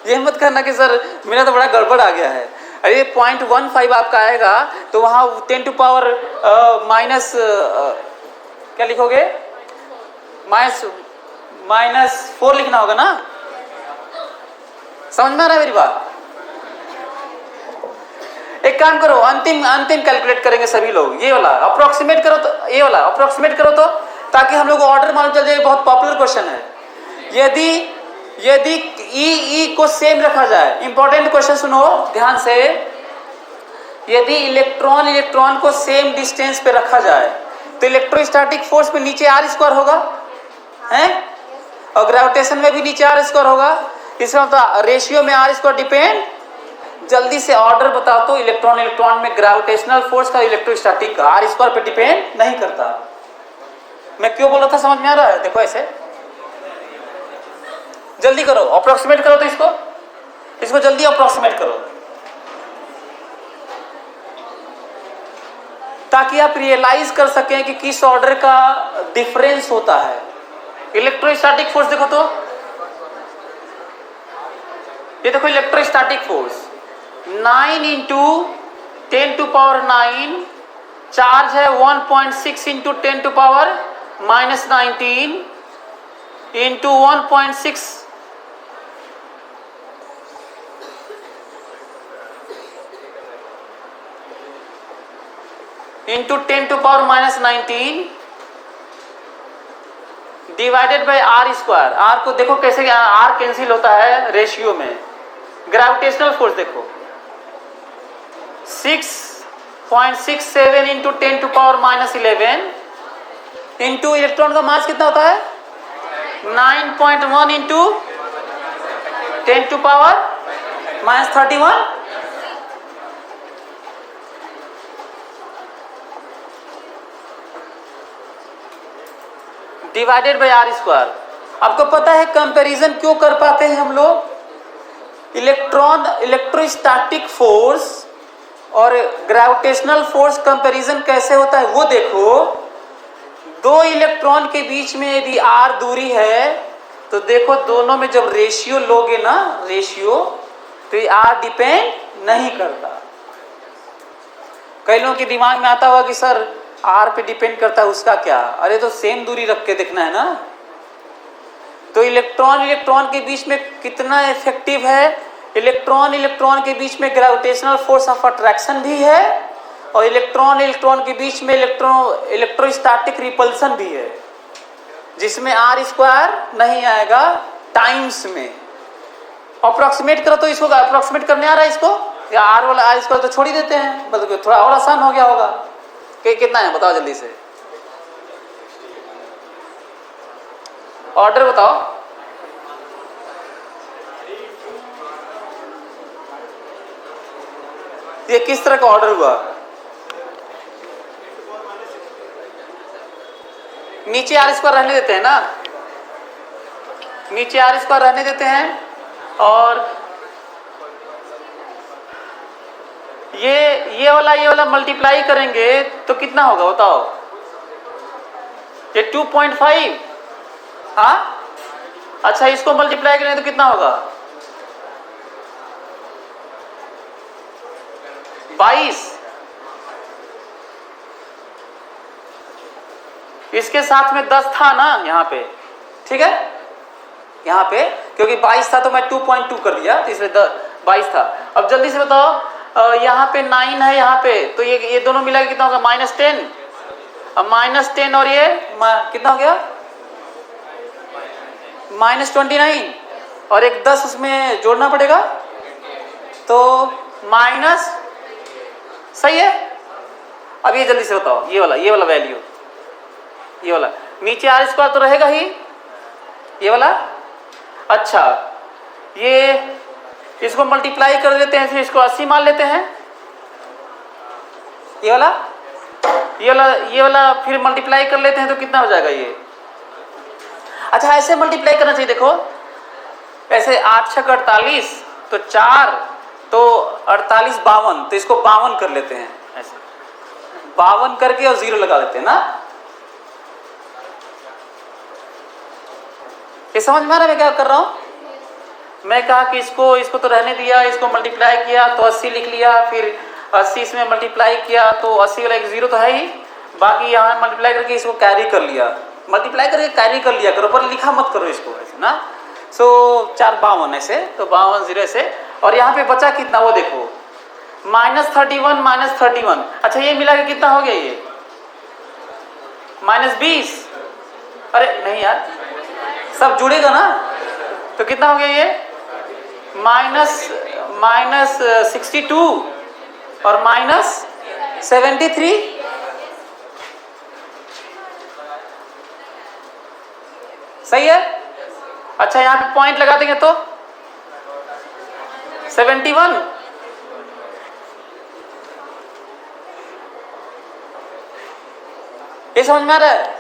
ये मत करना कि सर मेरा तो बड़ा गड़बड़ आ गया है। अरे 0.15 आपका आएगा तो वहां 10 टू पावर माइनस क्या लिखोगे, -4 लिखना होगा ना। समझ में आ रहा है मेरी बात? एक काम करो, अंतिम कैलकुलेट करेंगे सभी लोग, ये वाला अप्रोक्सीमेट करो, तो ये वाला अप्रोक्सीमेट करो तो, ताकि हम लोग को ऑर्डर मालूम चल जाए। बहुत पॉपुलर क्वेश्चन है। यदि ई को सेम रखा जाए, इंपॉर्टेंट क्वेश्चन सुनो ध्यान से, यदि इलेक्ट्रॉन को सेम डिस्टेंस पे रखा जाए तो इलेक्ट्रोस्टैटिक फोर्स में नीचे r² होगा, है, और ग्रेविटेशन में भी नीचे r² होगा। इसका मतलब रेशियो में r² डिपेंड। जल्दी से ऑर्डर बताओ तो, इलेक्ट्रॉन में ग्रेविटेशनल फोर्स का इलेक्ट्रोस्टैटिक का r² पे डिपेंड नहीं करता। मैं क्यों बोल रहा था, समझ में आ रहा है? देखो ऐसे जल्दी करो, अप्रोक्सीमेट करो तो इसको जल्दी अप्रोक्सीमेट करो, ताकि आप रियलाइज कर सकें कि किस ऑर्डर का डिफरेंस होता है। इलेक्ट्रोस्टैटिक फोर्स देखो तो, ये देखो electrostatic force 9 into 10 to power 9, charge है 1.6 into 10 to power -19 into 1.6 into 10 to power -19 divided by r²। r को देखो कैसे r कैंसिल होता है रेशियो में। ग्रेविटेशनल फोर्स देखो 6.67 into 10 to power -11 into electron का मास कितना होता है 9.1 into 10 to power -31 divided by r²। आपको पता है कंपैरिजन क्यों कर पाते हैं हम लोग? इलेक्ट्रोस्टैटिक फोर्स और ग्रेविटेशनल फोर्स कंपैरिजन कैसे होता है वो देखो। दो इलेक्ट्रॉन के बीच में यदि r दूरी है तो देखो दोनों में जब रेशियो लोगे ना, रेशियो, तो ये r डिपेंड नहीं करता। कई लोगों के दिमाग में आता होगा कि सर r पे डिपेंड करता है, उसका क्या? अरे तो सेम दूरी रख के देखना है ना। तो इलेक्ट्रॉन के बीच में कितना इफेक्टिव है, इलेक्ट्रॉन के बीच में ग्रेविटेशनल फोर्स ऑफ अट्रैक्शन भी है, और इलेक्ट्रॉन के बीच में इलेक्ट्रोस्टैटिक रिपल्सन भी है, जिसमें r² नहीं आएगा टाइम्स में। अप्रोक्सीमेट करो तो, इसको अप्रोक्सीमेट करने आ रहा है इसको, या r वाला r² तो छोड़ ही देते हैं, मतलब थोड़ा और आसान हो गया होगा। कितना है बताओ जल्दी से, ऑर्डर बताओ। ये किस तरह का ऑर्डर हुआ? नीचे r² रहने देते हैं ना, नीचे r² रहने देते हैं, और ये वाला मल्टीप्लाई करेंगे तो कितना होगा बताओ? ये 2.5, हाँ। अच्छा इसको मल्टीप्लाई करेंगे तो कितना होगा? 22। इसके साथ में 10 था ना यहाँ पे, ठीक है, यहाँ पे क्योंकि 22 था तो मैं 2.2 कर दिया, तो इसलिए 22 था। अब जल्दी से बताओ, यहाँ पे 9 है, यहाँ पे तो ये दोनों मिला के कितना होगा, -10। अब -10 और ये कितना हो गया, -29, और एक 10 उसमें जोड़ना पड़ेगा तो माइनस, सही है। अब ये जल्दी से बताओ, ये वाला वैल्यू, ये वाला नीचे r² तो रहेगा ही, ये वाला। अच्छा, ये इसको मल्टीप्लाई कर देते हैं, फिर इसको 80 मान लेते हैं, ये वाला फिर मल्टीप्लाई कर लेते हैं तो कितना हो जाएगा ये। अच्छा, ऐसे मल्टीप्लाई करना चाहिए, देखो ऐसे 8 6 48, तो 4 तो 48 52, तो इसको 52 कर लेते हैं, ऐसे 52 करके और 0 लगा देते हैं ना। ये समझ में आ रहा है मैं क्या कर रहा हूं। मैं कहा कि इसको तो रहने दिया, इसको मल्टीप्लाई किया तो 80 लिख लिया, फिर 80 इसमें मल्टीप्लाई किया तो 80 वाला एक 0 तो है ही, बाकी यहाँ मल्टीप्लाई करके इसको कैरी कर लिया, मल्टीप्लाई करके कैरी कर लिया करो, पर लिखा मत करो इसको ऐसे ना। सो 4 52 ऐसे, तो 52 0 ऐसे, और यहाँ पे बचा कितना वो देखो, -31 -31। अच्छा, ये मिला के कितना हो गया, ये -20। अरे नहीं यार, सब जुड़ेगा ना, तो कितना हो गया ये, -62 और -73। सही है। अच्छा, यहाँ पे पॉइंट लगा देंगे तो 71। ये समझ में आ रहा है।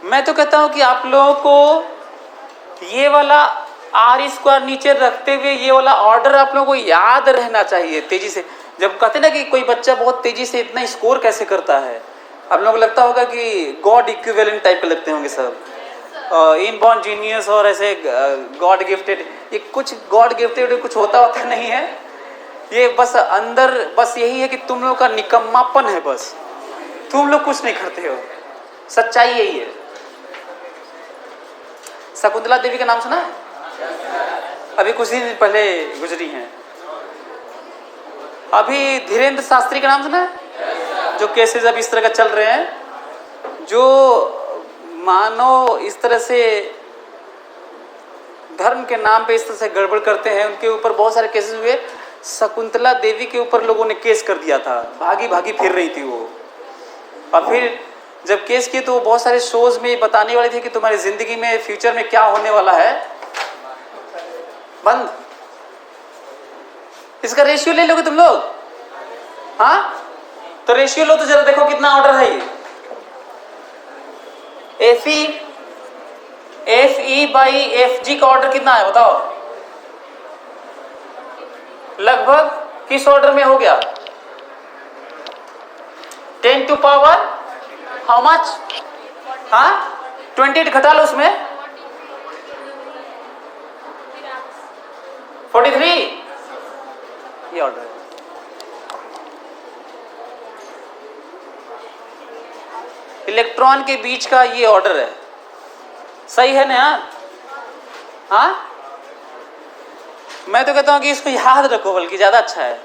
मैं तो कहता हूं कि आप लोगों को ये वाला r² नीचे रखते हुए ये वाला ऑर्डर आप लोगों को याद रहना चाहिए तेजी से। जब कहते ना कि कोई बच्चा बहुत तेजी से इतना स्कोर कैसे करता है, आप लोगों को लगता होगा कि गॉड इक्विवेलेंट टाइप के लगते होंगे सब, इनबॉर्न जीनियस और ऐसे गॉड गिफ्टेड। ये कुछ गॉड गिफ्टेड कुछ होता नहीं है, ये बस अंदर बस यही है कि तुम लोगों का निकम्मापन है, बस तुम लोग कुछ नहीं करते हो, सच्चाई यही है। शकुंतला देवी का नाम सुना है? अभी कुछ दिन पहले गुजरी हैं। अभी धीरेन्द्र शास्त्री का नाम सुना है? जो केसेस अब इस तरह का चल रहे हैं, जो मानो इस तरह से धर्म के नाम पे इस तरह से गड़बड़ करते हैं, उनके ऊपर बहुत सारे केसेस हुए। शकुंतला देवी के ऊपर लोगों ने केस कर दिया था, भागी भागी फिर रही थी वो, और फिर जब केस किए तो वो बहुत सारे शोज में बताने वाले थे कि तुम्हारी जिंदगी में फ्यूचर में क्या होने वाला है, बंद। इसका रेशियो ले लोगे तुम लोग? हाँ, तो रेशियो लो तो जरा देखो कितना ऑर्डर है ये। FE/FG का ऑर्डर कितना है बताओ? लगभग किस ऑर्डर में हो गया? 10 to power हाउ मच? हाँ, 28 घटा लो उसमें, 43। ये ऑर्डर है। इलेक्ट्रॉन के बीच का ये ऑर्डर है, सही है ना? हाँ, मैं तो कहता हूं कि इसको याद रखो, बल्कि ज्यादा अच्छा है।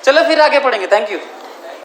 चलो फिर आगे पढ़ेंगे। Thank you.